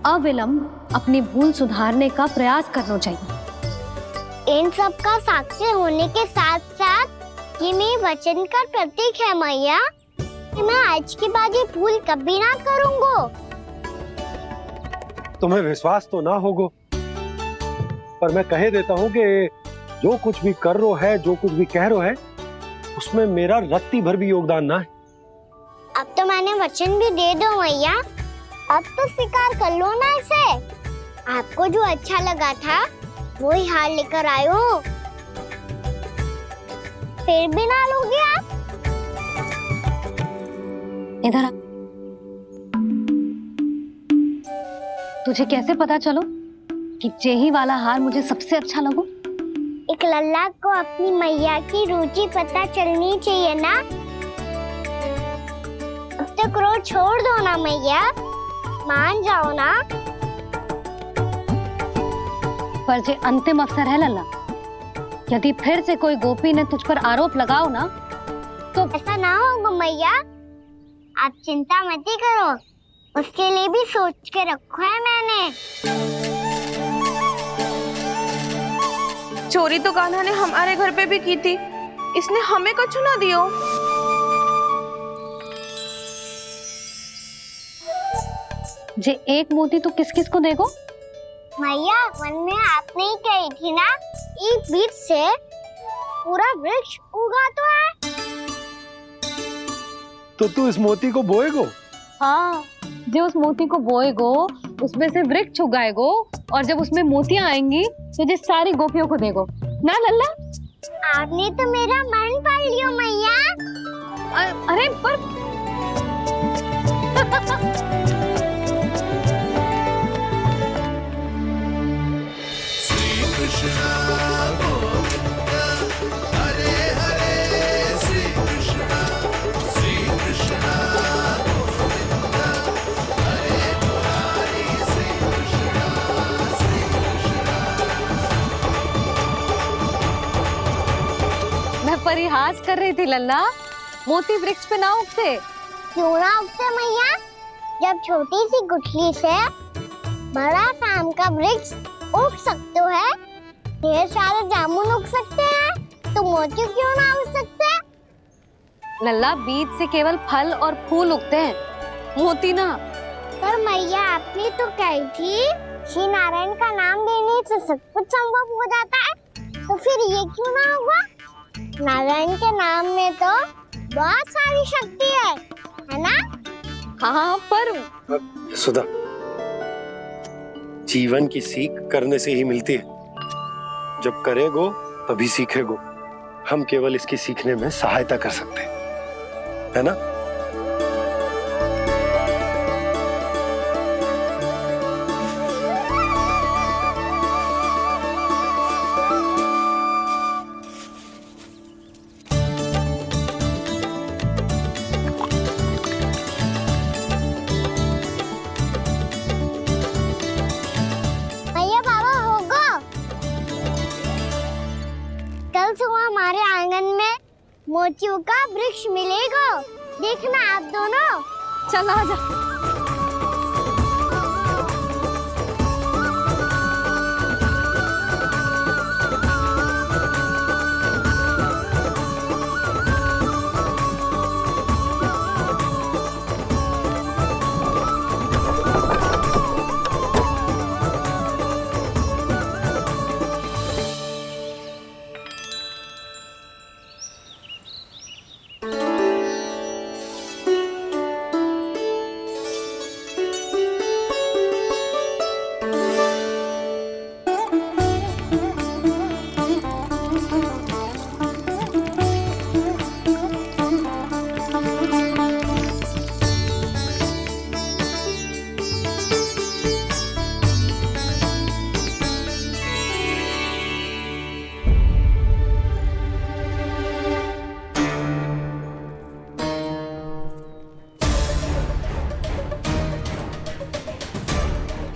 अविलंब अपनी भूल सुधारने का प्रयास करना चाहिए। इन सब का साक्ष्य होने के साथ साथ ये मेरे वचन का प्रतीक है मैया कि मैं आज के बाद ये भूल कभी ना करूँगा। तुम्हें विश्वास तो ना होगा, पर मैं कह देता हूँ कि जो कुछ भी कर रो है, जो कुछ भी कह रो है, उसमें मेरा रत्ती भर भी योगदान ना है। अब तो मैंने वचन भी दे दो मैया, अब तो स्वीकार कर लो ना इसे। आपको जो अच्छा लगा था वो ही हार लेकर आयो, फिर भी ना लोगे आप? इधर आ। तुझे कैसे पता चलो कि यही वाला हार मुझे सबसे अच्छा लगो? एक लल्ला को अपनी मैया की रुचि पता चलनी चाहिए ना। अब तक क्रोध छोड़ दो ना मैया, मान जाओ ना। पर ये अंतिम अवसर है लल्ला, यदि फिर से कोई गोपी ने तुझ पर आरोप लगाओ ना तो ऐसा ना होगा मैया, आप चिंता मत ही करो, उसके लिए भी सोच के रखा है मैंने। चोरी तो कान्हा ने हमारे घर पे भी की थी, इसने हमें कछु ना दियो। जे एक मोती तो किस किस को देगो? मैया, मन में आपने ही कही थी ना, एक बीज से पूरा वृक्ष उगा तो है। तो तू इस मोती को बोएगो? हाँ, जो उस मोती को बोएगो उसमें से वृक्ष उगाएगो और जब उसमें मोतियां आएंगी तो जिस सारी गोपियों को देगो ना लल्ला। आपने तो मेरा मन पढ़ लियो मैया। अरे पर श्री कृष्ण गोविंद हरे हरे, श्री कृष्ण गोविंद हरे मुरारी, श्री कृष्ण मैं परिहास कर रही थी लल्ला, मोती वृक्ष पे ना उगते। क्यों ना उगते मैया? जब छोटी सी गुठली से बड़ा आम का वृक्ष उग सकते है, ढेर सारे जामुन उग सकते हैं, तो मोती क्यों ना उग सकते? लल्ला, बीज से केवल फल और फूल उगते हैं, मोती ना। पर मैया, आपने तो कही थी श्री नारायण का नाम लेने से सब कुछ संभव हो जाता है, तो फिर ये क्यों ना होगा? नारायण के नाम में तो बहुत सारी शक्ति है ना? हाँ, पर सुधा, जीवन की सीख करने से ही मिलती है। जब करेगो तभी सीखेगो। हम केवल इसकी सीखने में सहायता कर सकते हैं, है ना? मोतियों का वृक्ष मिलेगा। देखना आप दोनों। चल आजा।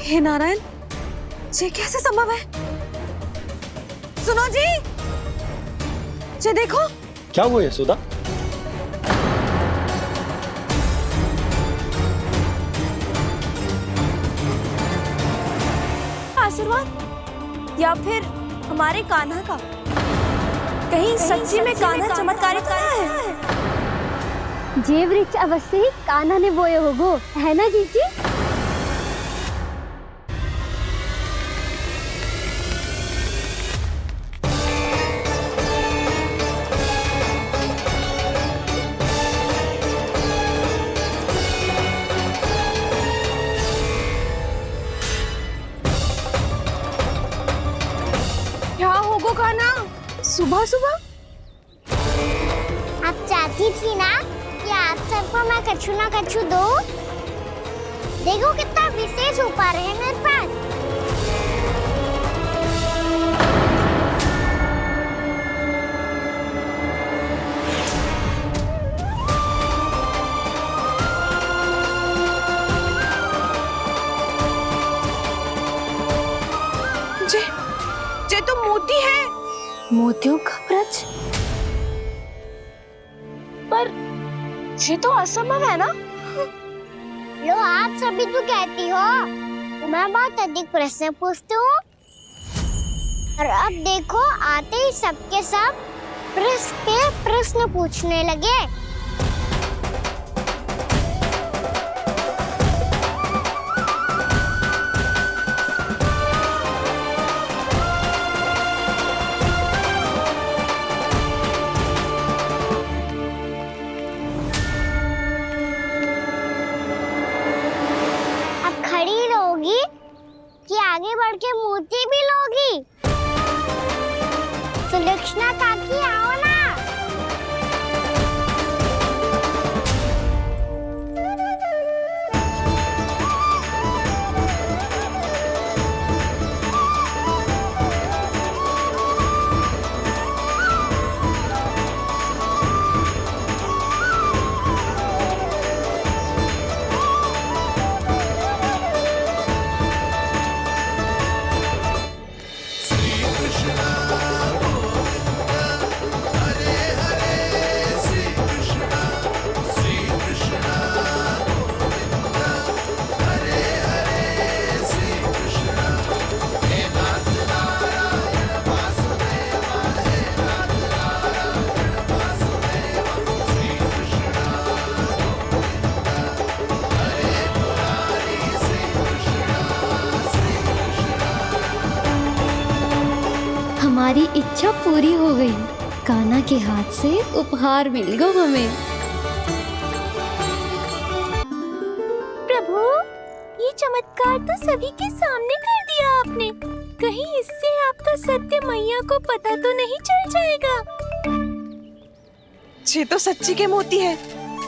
हे नारायण, ये कैसे संभव है? सुनो जी, ये देखो। क्या हुआ यशोदा? आशीर्वाद या फिर हमारे कान्हा का? कहीं सच्ची में कान्हा चमत्कारी कर रहा है? जे वृक्ष अवश्य ही कान्हा ने बोए होगो, है ना जीजी? क्या होगो कान्हा सुबह सुबह? आप चाहती थी ना कि आप सबको मैं कछु ना कछु दो। देखो कितना विशेष उपहार है मेरे पास। ये तो मोती है। मोतियों का ब्रज? पर ये तो असंभव है ना? लो आप सभी तो कहती हो, तो मैं बहुत अधिक प्रश्न पूछती हूँ। और अब देखो आते ही सबके सब प्रश्न पे प्रश्न पूछने लगे। कि आगे बढ़ के मोती भी लोगी? सुलक्षणा काकी आओ ना। हमारी इच्छा पूरी हो गई। कान्हा के हाथ से उपहार मिल गया हमें। प्रभु, ये चमत्कार तो सभी के सामने कर दिया आपने। कहीं इससे आपका सत्य मैया को पता तो नहीं चल जाएगा? ये तो सच्ची के मोती है,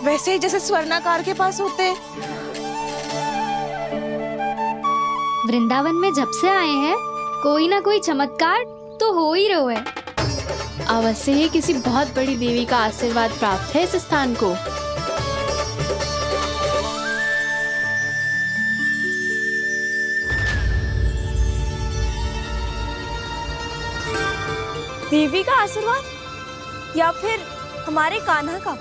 वैसे ही जैसे स्वर्णाकार के पास होते हैं। वृंदावन में जब से आए हैं, कोई ना कोई चमत्कार तो हो ही रहा है। अवश्य ही किसी बहुत बड़ी देवी का आशीर्वाद प्राप्त है इस स्थान को। देवी का आशीर्वाद या फिर हमारे कान्हा का।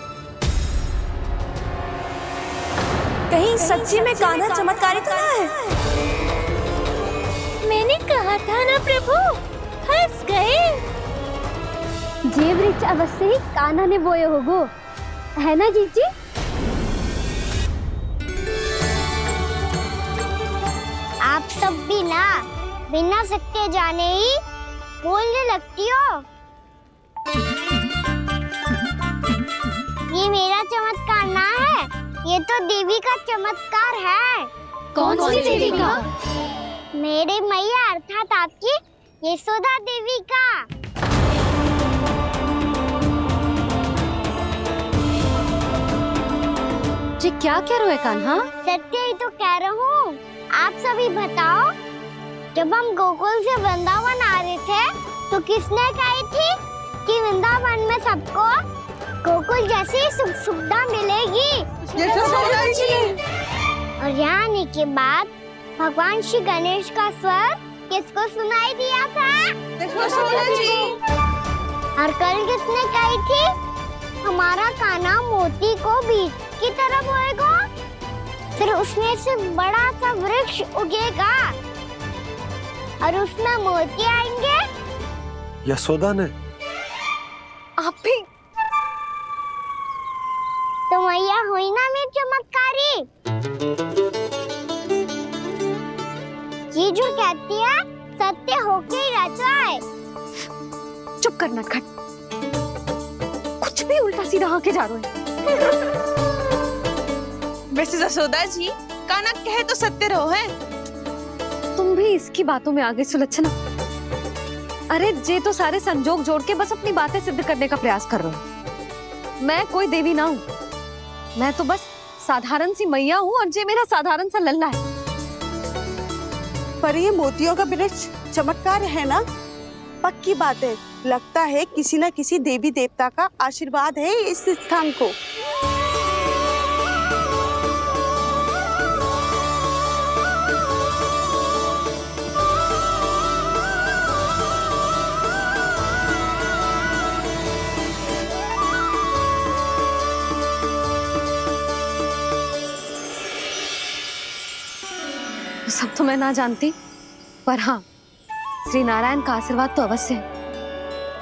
कहीं सच्ची में कान्हा चमत्कारी तो ना है? मैंने कहा था ना प्रभु, हंस गए। ये वृक्ष अवश्य ही कान्हा ने बोए होगो, है ना जीजी? आप सब भी ना बिना सत्य जाने ही बोलने लगती हो। ये मेरा चमत्कार ना है, ये तो देवी का चमत्कार है। कौन सी देवी का? मेरे मैया अर्थात आपकी यशोदा देवी का। जी क्या कह रहे हो कान्हा? सत्य ही तो कह रहा हूँ। आप सभी बताओ, जब हम गोकुल से वृंदावन आ रहे थे तो किसने कही थी कि वृंदावन में सबको गोकुल जैसी सुख सुविधा मिलेगी? और यहाँ आने के बाद भगवान श्री गणेश का स्वर किसको सुनाई दिया था? और कल किसने कही थी हमारा कान्हा मोती को बीज की तरफ होएगा, फिर उसमें से बड़ा सा वृक्ष उगेगा और उसमें मोती आएंगे? यशोदा ने। आप भी तो मैया हुई ना मेरी चमत्कारी। ये जो कहती है सत्य होके ही रहता है। चुप करना खट, कुछ भी उल्टा सीधा होके जा रहे हो। वैसे यशोदा जी, कान्हा कहे तो सत्य रहो है। तुम भी इसकी बातों में आगे सुलझ ना। अरे जे तो सारे संजोग जोड़ के बस अपनी बातें सिद्ध करने का प्रयास कर रहे हो। मैं कोई देवी ना हूँ, मैं तो बस साधारण सी मैया हूँ और जे मेरा साधारण सा लल्ला है। पर ये मोतियों का वृक्ष चमत्कार है ना? पक्की बात है, लगता है किसी न किसी देवी देवता का आशीर्वाद है इस स्थान को। सब तो मैं ना जानती, पर हाँ, श्री नारायण का आशीर्वाद तो अवश्य है।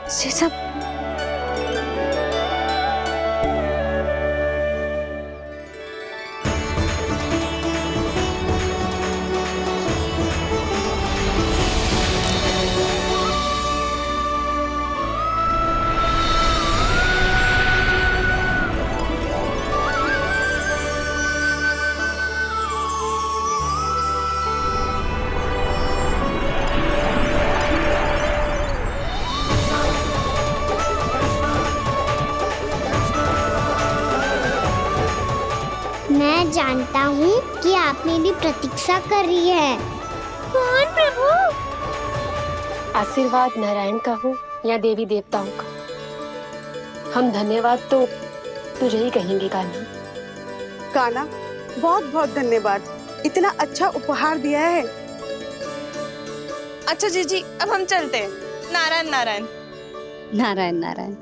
ये सब मैं जानता हूँ कि आप मेरी प्रतीक्षा कर रही है। कौन प्रभु? आशीर्वाद नारायण का हो या देवी देवताओं का, हम धन्यवाद तो तुझे ही कहेंगे कान्हा। कान्हा, बहुत बहुत धन्यवाद, इतना अच्छा उपहार दिया है। अच्छा जीजी, अब हम चलते हैं। नारायण नारायण। नारायण नारायण।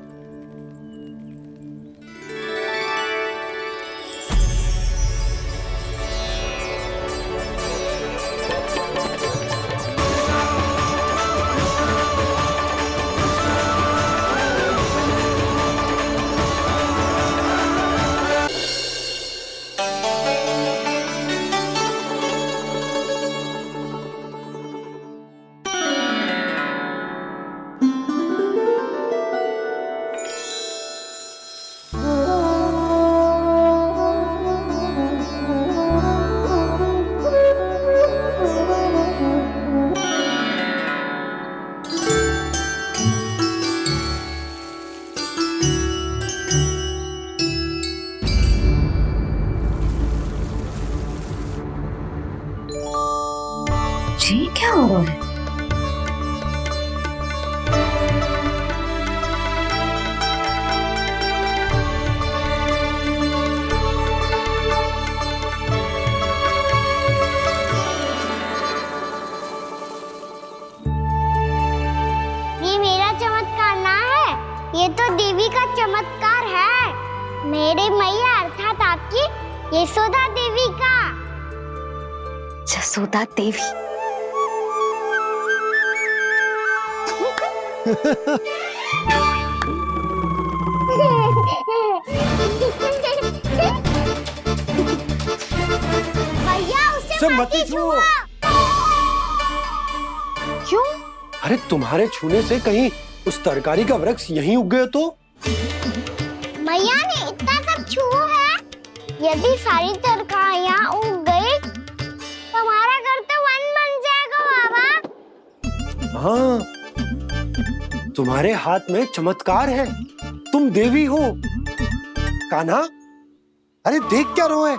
जी क्या हो रहा है? ये मेरा चमत्कार ना है, ये तो देवी का चमत्कार है। मेरी मैया अर्थात आपकी यशोदा देवी का। जसोदा देवी। भैया उसे मत छुओ। क्यों? अरे तुम्हारे छूने से कहीं उस तरकारी का वृक्ष यहीं उग गए तो? मैया ने इतना सब छुआ है, यदि सारी तरकारियां उग गई तो हमारा घर तो वन बन जाएगा बाबा। हाँ, तुम्हारे हाथ में चमत्कार है, तुम देवी हो। कान्हा, अरे देख क्या रो है,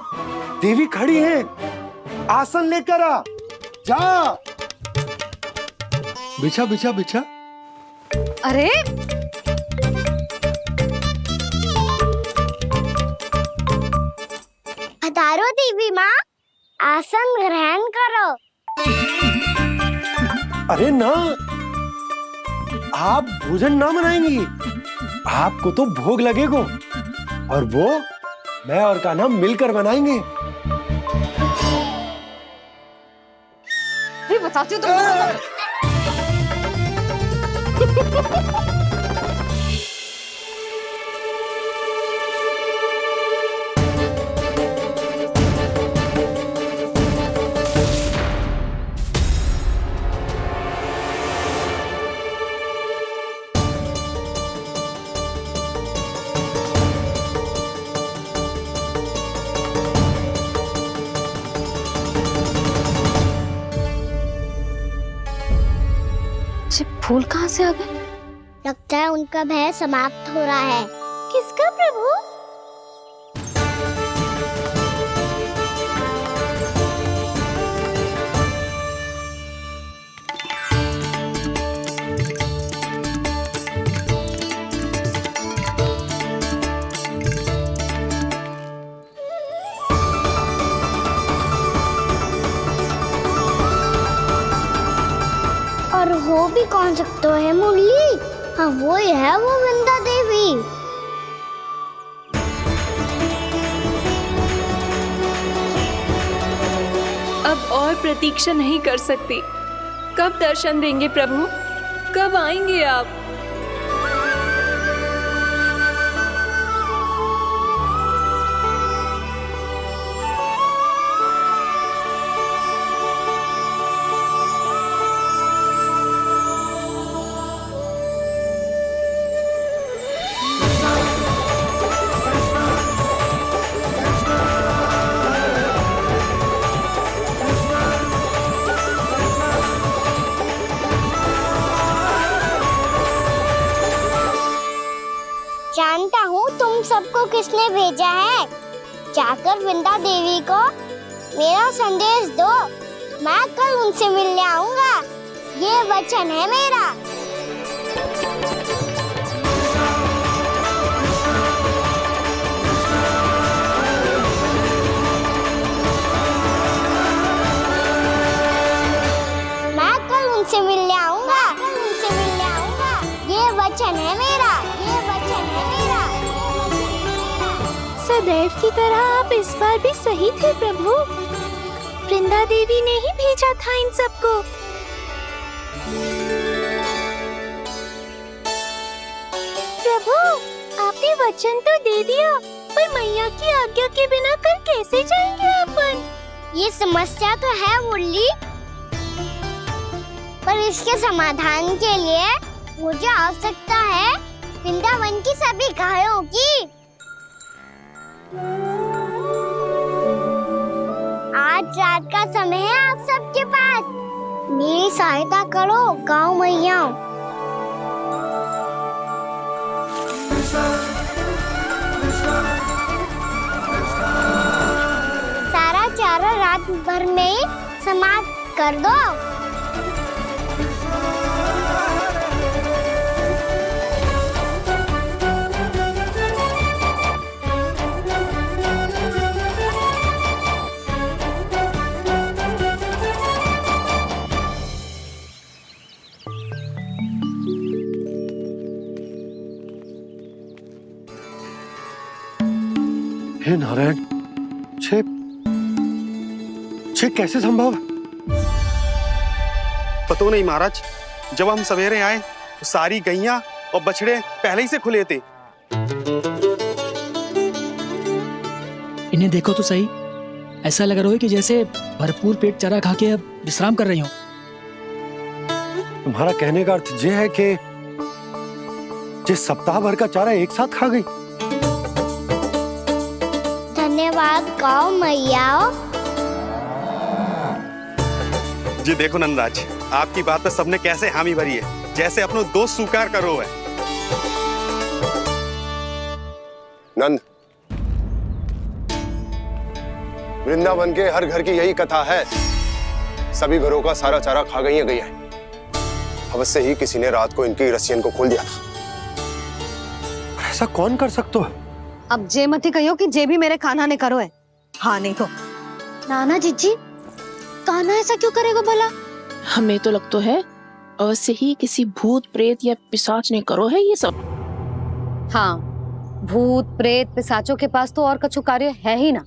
देवी खड़ी है, आसन लेकर आ, जा। बिछा बिछा बिछा। अरे पधारो देवी माँ, आसन ग्रहण करो। अरे ना, आप भोजन ना बनाएंगी, आपको तो भोग लगेगा और वो मैं और कान्हा मिलकर बनाएंगे। भी बताती हूँ तुमको। फूल कहाँ से आ गए? लगता है उनका भय समाप्त हो रहा है। किसका प्रभु? और हो भी कौन सकता है मुरली? हाँ वो ही है, वो वृंदा देवी। अब और प्रतीक्षा नहीं कर सकती। कब दर्शन देंगे प्रभु? कब आएंगे आप? जानता हूँ तुम सबको किसने भेजा है। जाकर वृंदा देवी को मेरा संदेश दो, मैं कल उनसे मिलने आऊंगा, ये वचन है मेरा। मैं कल उनसे मिलने आऊंगा, ये वचन है मेरा, ये वचन है मेरा। सदैव की तरह आप इस बार भी सही थे प्रभु। वृंदा देवी ने ही भेजा था इन सबको। प्रभु, आपने वचन तो दे दिया, पर मैया की आज्ञा के बिना कल कैसे जाएंगे अपन? ये समस्या तो है मुरली, पर इसके समाधान के लिए मुझे आवश्यकता है वृंदावन की सभी गायों की। आज रात का समय है आप सबके पास, मेरी सहायता करो गाँव मैया। सारा चारा रात भर में समाप्त कर दो। हे नारायण, छे कैसे संभव? पता नहीं महाराज, जब हम सवेरे आए तो सारी गैया और बछड़े पहले ही से खुले थे। इन्हें देखो तो सही, ऐसा लग रहा है कि जैसे भरपूर पेट चारा खा के अब विश्राम कर रही हो। तुम्हारा कहने का अर्थ यह है कि जिस सप्ताह भर का चारा एक साथ खा गई। धन्यवाद गाँव मैया। जी देखो नंदराज, आपकी बात पे सबने कैसे हामी भरी है, जैसे अपनो दोस्त स्वीकार करो है। नंद, वृंदावन के हर घर की यही कथा है, सभी घरों का सारा चारा खा गई है गैया। अवश्य ही किसी ने रात को इनकी रस्सियन को खोल दिया था। ऐसा कौन कर सकते हो? अब जे मत ही कहियो कि जे भी मेरे कान्हा ने करो है। हाँ नहीं तो नाना जीजी, कान्हा ऐसा क्यों करेगा भला? हमें तो लगता है अवश्य ही किसी भूत प्रेत या पिशाच ने करो है ये सब। हाँ, भूत प्रेत पिशाचों के पास तो और कछु कार्य है ही ना।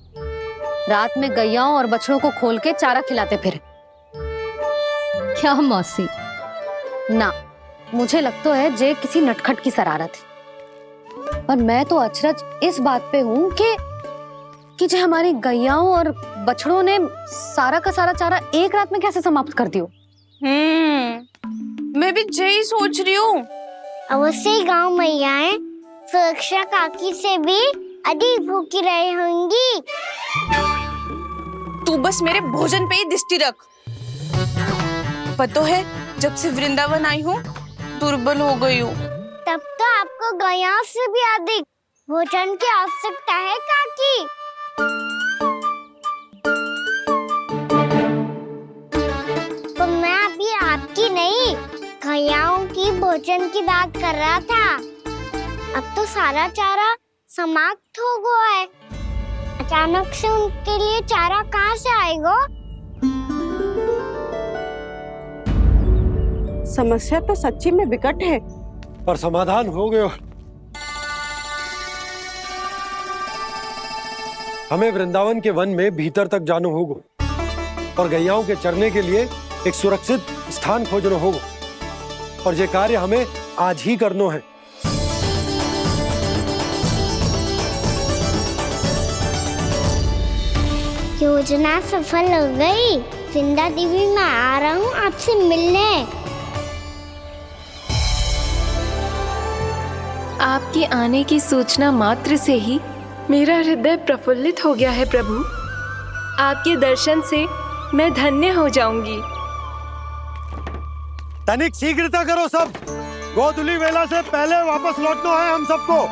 रात में गैयाओं और बछड़ों को खोल के चारा खिलाते फिर। क्या मौसी? ना, मुझे लगता है जे किसी नटखट की शरारत है। पर मैं तो अचरज इस बात पे हूँ कि जो हमारी गैयाओं और बछड़ों ने सारा का सारा चारा एक रात में कैसे समाप्त कर दियो। मैं भी यही सोच रही हूँ। अवश्य ही गाँव मैयाएं सुरक्षा काकी से भी अधिक भूखी रही होंगी। तू बस मेरे भोजन पे ही दृष्टि रख। पता है, जब से वृंदावन आई हूँ दुर्बल हो गई हूँ। तब तो आपको गैयाओं से भी अधिक भोजन की आवश्यकता है काकी। तो मैं अभी आपकी नहीं, गैयाओं की भोजन की बात कर रहा था। अब तो सारा चारा समाप्त हो गया है, अचानक से उनके लिए चारा कहाँ से आएगा? समस्या तो सच्ची में विकट है, पर समाधान हो गयो। हमें वृंदावन के वन में भीतर तक जाना होगा और गैयाओं के चरने के लिए एक सुरक्षित स्थान खोजना होगा, और ये कार्य हमें आज ही करना है। योजना सफल हो गई। वृंदा देवी, मैं आ रहा हूँ आपसे मिलने। आपके आने की सूचना मात्र से ही मेरा हृदय प्रफुल्लित हो गया है प्रभु। आपके दर्शन से मैं धन्य हो जाऊंगी। तनिक शीघ्रता करो सब, गोधुली वेला से पहले वापस लौटना है हम सबको।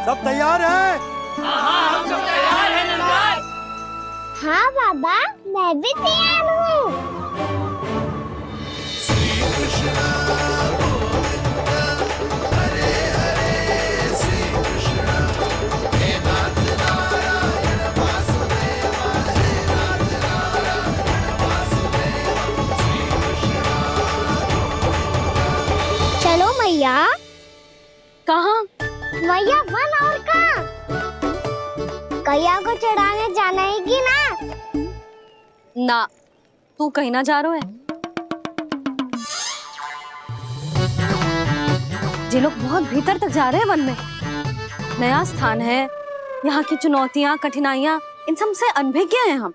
सब तैयार है? हाँ, हम सब तैयार हैं नंदराज। हाँ बाबा, मैं भी तैयार हूँ। श्री कृष्ण गोविंद हरे हरे, श्री कृष्ण हे नाथ नारायण वासुदेव, हे नाथ नारायण वासुदेव, श्री कृष्ण। चलो मैया। कहाँ? मैया वन और कहाँ? गैया को चढ़ाने जाना है कि ना? ना, तू कहीं ना जा रहा है। ये लोग बहुत भीतर तक जा रहे हैं वन में। नया स्थान है, यहाँ की चुनौतियाँ कठिनाइयाँ इन सब से अनभिज्ञ हैं हम।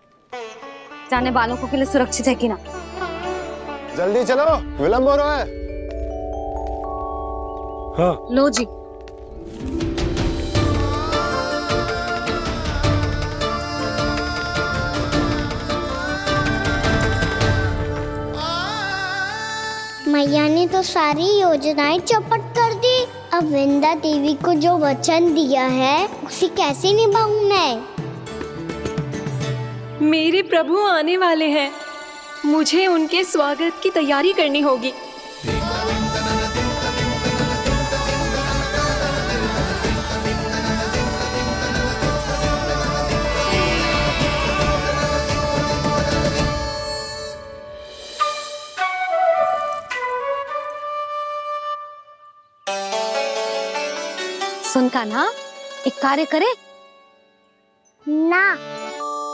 जाने वालों के लिए सुरक्षित है कि ना? जल्दी चलो, विलंब हो रहा है। हाँ। लो जी। मैया ने तो सारी योजनाएं चौपट कर दी। अब वृंदा देवी को जो वचन दिया है उसे कैसे निभाऊं मैं? मेरे प्रभु आने वाले हैं, मुझे उनके स्वागत की तैयारी करनी होगी। कान्हा, एक कार्य करे? ना,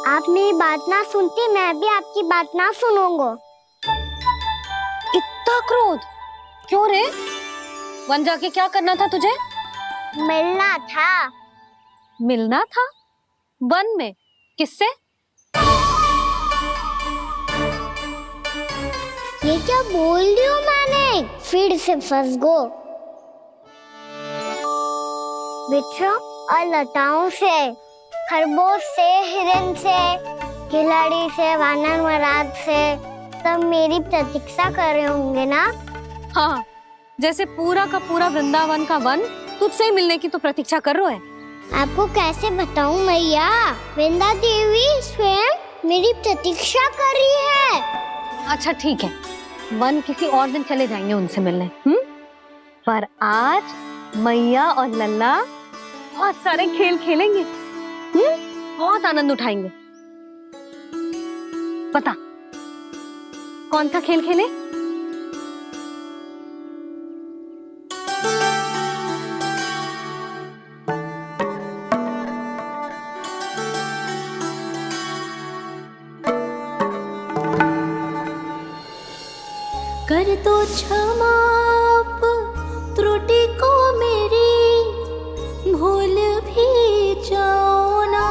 आप मेरी बात ना सुनती, मैं भी आपकी बात ना सुनूंगा। इतना क्रोध क्यों रे? वन जाके क्या करना था तुझे? मिलना था। मिलना था? वन में? किससे? ये क्या बोल रही हूँ मैंने? फिर से फंस गो। बिच्छू और लताओं से, खरगोश से, हिरन से, खिलाड़ी से, वानर महाराज से, सब मेरी प्रतीक्षा कर रहे होंगे ना? हाँ, जैसे पूरा का पूरा वृंदावन का वन तुझसे ही मिलने की तो प्रतीक्षा कर रहा है। आपको कैसे बताऊं मैया, वृंदा देवी स्वयं मेरी प्रतीक्षा कर रही है। अच्छा ठीक है, वन किसी और दिन चले जाएंगे उनसे मिलने, पर आज मैया और लल्ला बहुत सारे खेल खेलेंगे, बहुत आनंद उठाएंगे। बता कौन सा खेल खेले? कर दो क्षमा त्रुटि को मेरी, भूल भी जाओ ना।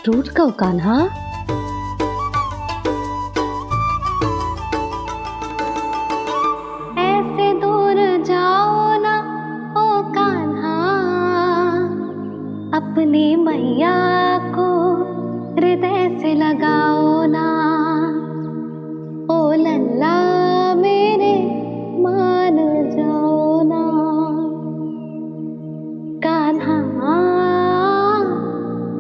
टूट कब कान्हा? ऐसे दूर जाओ ना ओ कान्हा, अपनी मैया को हृदय से लगाओ ना। ओ लल्ला मेरे मान जाओ ना, कान्हा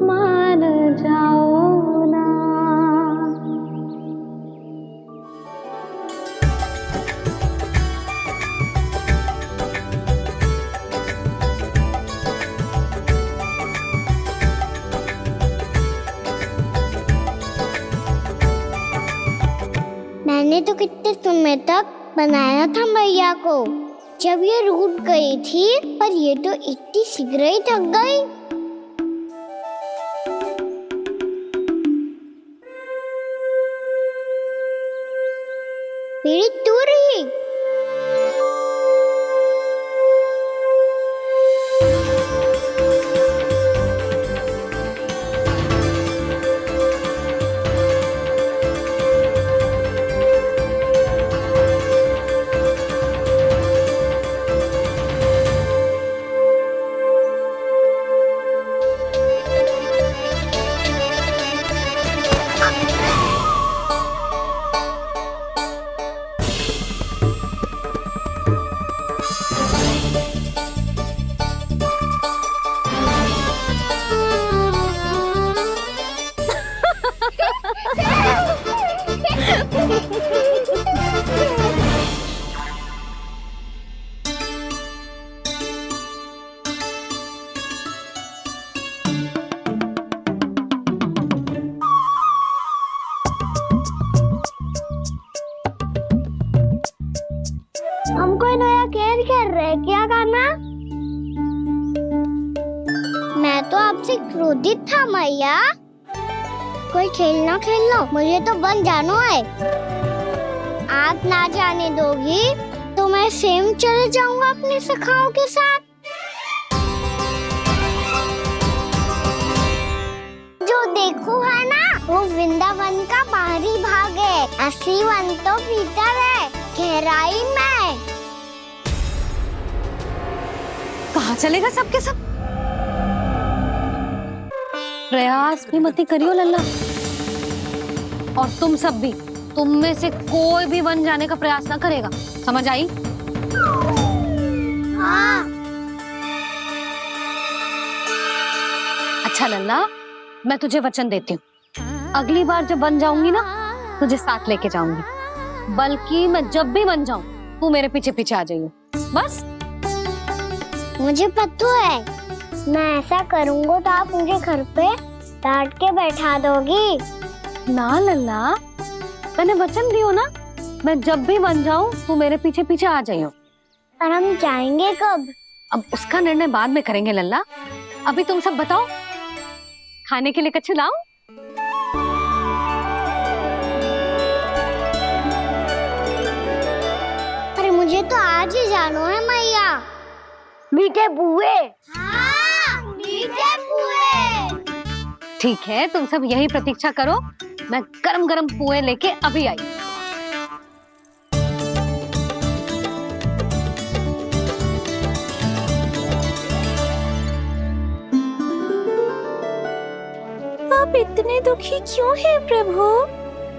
मान जाओ ना। मैंने तो कितने समय तक बनाया था मैया को, जब ये रूठ गई थी, पर ये तो इतनी शीघ्र ही थक गई। मेरी दूर ही हम कोई नया खेल खेल रहे हैं क्या करना? मैं तो आपसे क्रोधित था मैया। कोई खेलना खेल लो, मुझे तो बन जाना है। आप ना जाने दोगी तो मैं स्वयं चले जाऊंगा अपने सखाओं के साथ। जो देखो है ना, वो वृंदावन का बाहरी भाग है, असली वन तो भीतर है, गहराई में। कहाँ चलेगा सबके सब? प्रयास भी मत करियो लल्ला, और तुम सब भी, तुम में से कोई भी वन जाने का प्रयास ना करेगा, समझ आई? हाँ। अच्छा लल्ला, मैं तुझे वचन देती हूँ, अगली बार जब वन जाऊंगी ना, तुझे साथ लेके जाऊंगी। बल्कि मैं जब भी वन जाऊं, तू मेरे पीछे पीछे आ जाइयो, बस। मुझे पता है, मैं ऐसा करूँगा तो आप मुझे घर पे डांट के बैठा दोगी? ना लल्ला, मैंने वचन दियो ना, मैं जब भी बन जाऊं तू मेरे पीछे पीछे आ जाइयो। पर हम जाएंगे कब? अब उसका निर्णय बाद में करेंगे लल्ला। अभी तुम सब बताओ, खाने के लिए कुछ लाऊं? अरे मुझे तो आज ही जाना है मैया। मीठे बुए। हाँ, मीठे बुए। ठीक है, तुम सब यही प्रतीक्षा करो, मैं गरम गरम पुए लेके अभी आई। आप इतने दुखी क्यों हैं प्रभु?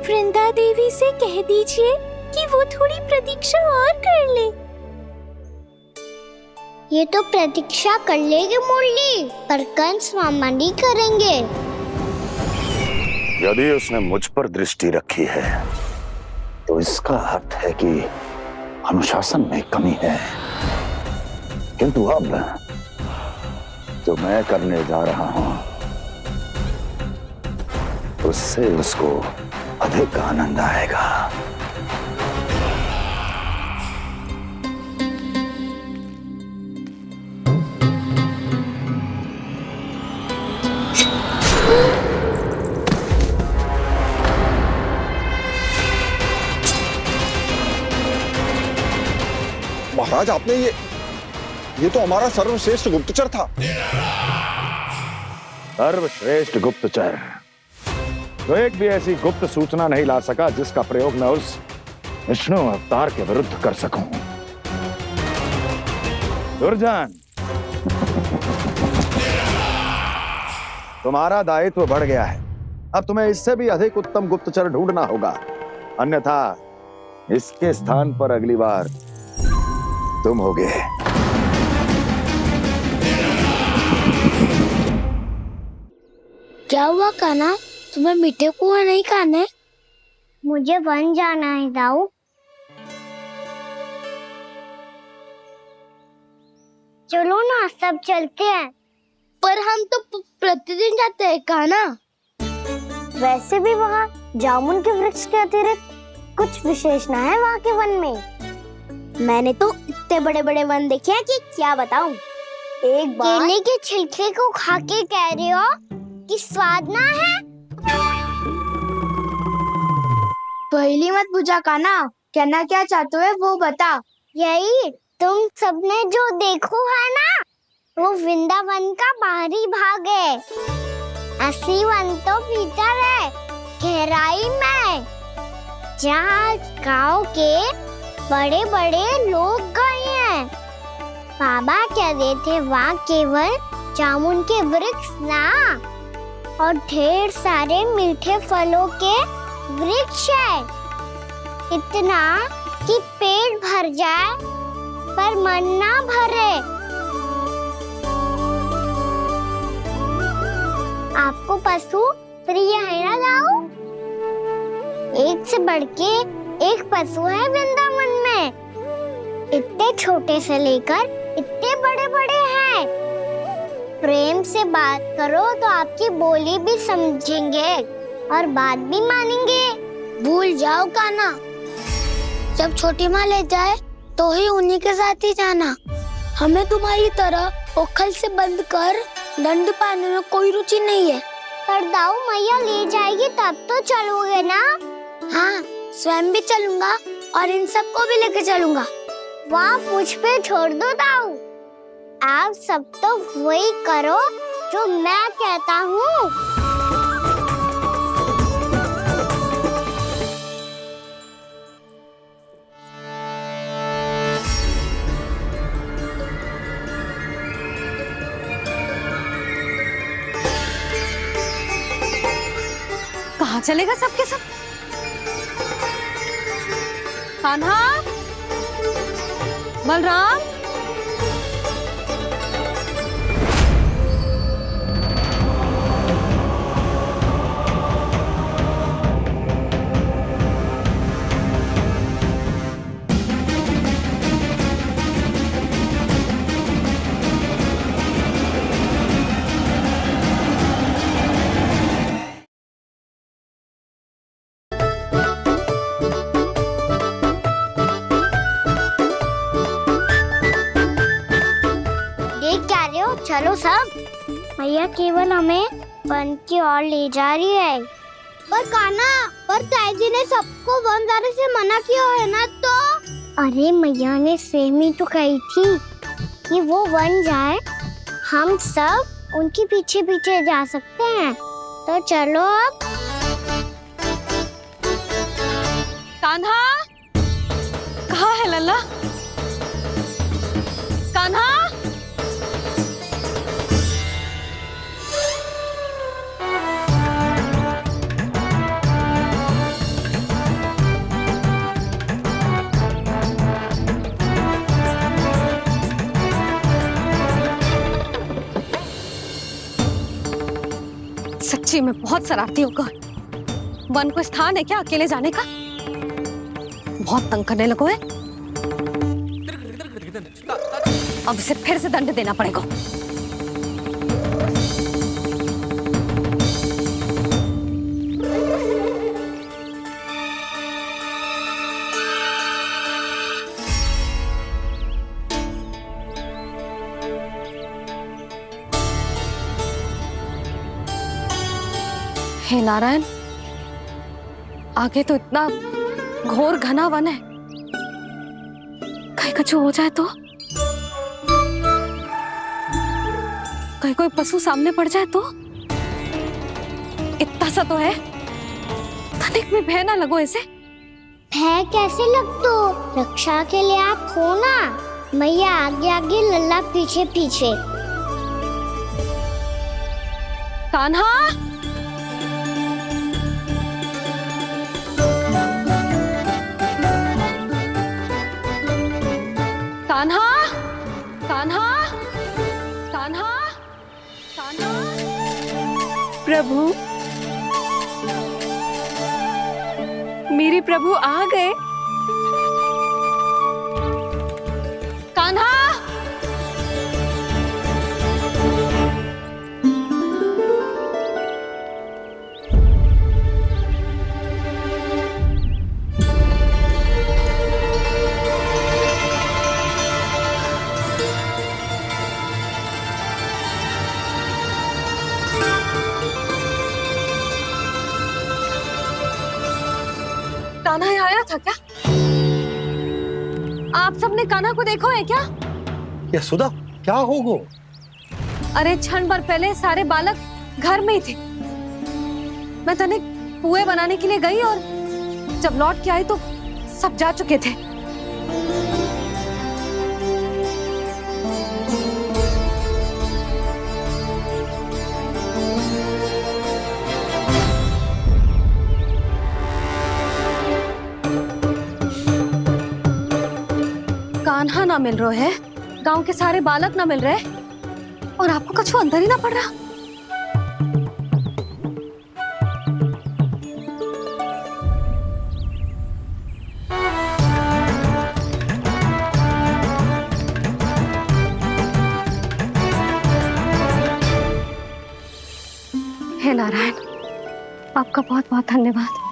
वृंदा देवी से कह दीजिए कि वो थोड़ी प्रतीक्षा और कर ले। ये तो प्रतीक्षा कर लेगी मुरली, पर कंस मामा नहीं करेंगे। यदि उसने मुझ पर दृष्टि रखी है तो इसका अर्थ है कि अनुशासन में कमी है। किंतु अब जो मैं करने जा रहा हूं उससे उसको अधिक आनंद आएगा। महाराज, आपने ये तो हमारा सर्वश्रेष्ठ गुप्तचर था। सर्वश्रेष्ठ गुप्तचर तो एक भी ऐसी गुप्त सूचना नहीं ला सका जिसका प्रयोग मैं उस विष्णु अवतार के विरुद्ध कर सकूं। दुर्जन, तुम्हारा दायित्व बढ़ गया है। अब तुम्हें इससे भी अधिक उत्तम गुप्तचर ढूंढना होगा, अन्यथा इसके स्थान पर अगली बार तुम होगे। क्या हुआ कान्हा, तुम्हें मीठे कुआं नहीं खाने? मुझे वन जाना है दाऊ। चलो ना, सब चलते हैं। पर हम तो प्रतिदिन जाते हैं कान्हा। वैसे भी वहाँ जामुन के वृक्ष के अतिरिक्त कुछ विशेष ना है वहाँ के वन में। मैंने तो इतने बड़े बड़े वन देखे हैं कि क्या बताऊं। एक बार केले के छिलके को खा के कह रहे हो कि स्वाद ना है? पहली मत पूछा कान्हा, कहना क्या चाहते हो वो बता। यही तुम सबने जो देखो है ना, वो वृंदावन का बाहरी भाग है। असली वन तो भीतर है, गहराई में, जहाँ गांव के बड़े बड़े लोग गए हैं। बाबा कह रहे थे वहाँ केवल जामुन के वृक्ष ना, और ढेर सारे मीठे फलों के वृक्ष है। इतना कि पेट भर जाए पर मन ना भरे। आपको पशु प्रिय है ना दाऊ? एक से बढ़ के एक पशु है वृंदावन में। इतने छोटे से लेकर इतने बड़े बड़े हैं। प्रेम से बात करो तो आपकी बोली भी समझेंगे और बात भी मानेंगे। भूल जाओ कान्हा, जब छोटी माँ ले जाए तो ही उन्हीं के साथ ही जाना। हमें तुम्हारी तरह ओखल से बंद कर दंड पाने में कोई रुचि नहीं है। पर दाऊ मैया ले जाएगी तब तो चलोगे ना? हाँ, स्वयं भी चलूंगा और इन सबको भी लेके चलूंगा। वहाँ मुझ पे छोड़ दो दाऊ। आप सब तो वही करो जो मैं कहता हूँ। कहाँ चलेगा सबके सब? कान्हा, बलराम, चलो सब। मैया केवल हमें वन की ओर ले जा रही है। पर कान्हा, पर ताईजी ने सबको वन जाने से मना किया है ना तो? अरे मैया ने सेम ही तो कही थी कि वो वन जाए, हम सब उनके पीछे पीछे जा सकते हैं। तो चलो अब। कान्हा, कहाँ है लल्ला? कान्हा, सच्ची में बहुत शरारती होगा। वन को स्थान है क्या अकेले जाने का? बहुत तंग करने लगो है। अब इसे फिर से दंड देना पड़ेगा। हे नारायण, आगे तो इतना घोर घना वन है, कहीं कुछ हो जाए तो? कहीं कोई पशु सामने पड़ जाए तो? इतना सा तो है, तनिक भी भय ना लगो इसे। भय कैसे लग तो? रक्षा के लिए आप हो ना। मैया आगे आगे, लल्ला पीछे पीछे। कान्हा, कान्हा, कान्हा, कान्हा, कान्हा। प्रभु, मेरे प्रभु आ गए। कान्हा, कान्हा यहाँ आया था क्या? आप सबने कान्हा को देखो है क्या? ये सुधा, क्या हो गो? अरे क्षण भर पहले सारे बालक घर में ही थे। मैं तनिक पुए बनाने के लिए गई और जब लौट के आई तो सब जा चुके थे। कान्हा ना मिल रहा है, गांव के सारे बालक ना मिल रहे, और आपको कुछ अंदर ही ना पड़ रहा। हे नारायण, आपका बहुत बहुत धन्यवाद।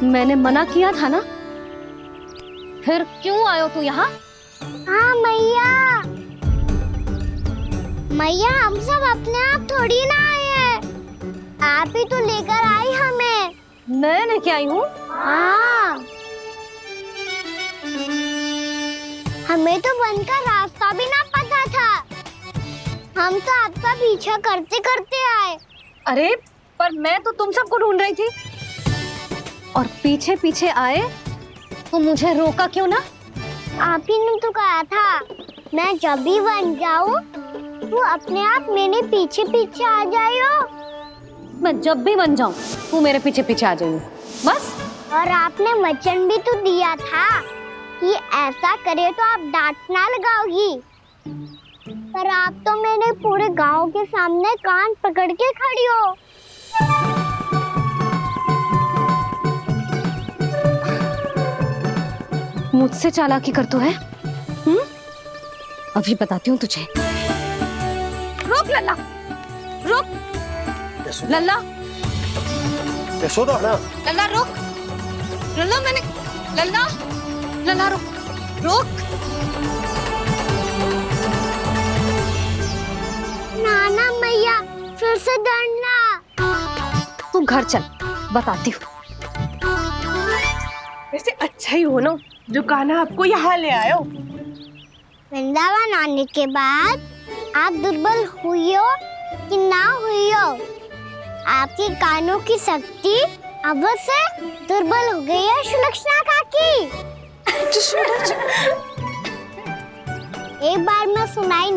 मैंने मना किया था ना, फिर क्यों आयो तू यहाँ? हाँ मैया, मैया हम सब अपने आप थोड़ी ना आए हैं, आप ही तो लेकर आई हमें। मैं लेके आई हूँ? हाँ, हमें तो वन का रास्ता भी ना पता था, हम तो आपका पीछा करते करते आए। अरे पर मैं तो तुम सबको ढूंढ रही थी, और पीछे पीछे आए तो मुझे रोका क्यों ना? आप ही ने तो कहा था मैं जब भी वन जाऊं तू अपने आप मेरे पीछे पीछे आ जाइयो। मैं जब भी वन जाऊं तू मेरे पीछे पीछे आ जाइयो, बस। और आपने वचन भी तो दिया था कि ऐसा करे तो आप डांट ना लगाओगी, पर आप तो मेरे पूरे गांव के सामने कान पकड़ के खड़ी हो। मुझसे चालाकी कर तो है? अभी बताती हूँ तुझे। रुक लल्ला, रुक। लल्ला यशोदा ना लल्ला रुक, लल्ला मैंने लल्ला लल्ला रुक रुक। नाना मैया फिर से डरना। तू घर चल, बताती हूँ। वैसे अच्छा ही हो ना जो कान्हा आपको यहाँ ले आयो। वृंदावन आने के बाद आप दुर्बल हुई हो कि ना हुई हो, आपके कानों की शक्ति अब से दुर्बल हो गई है सुलक्षणा काकी। एक बार मैं सुनाई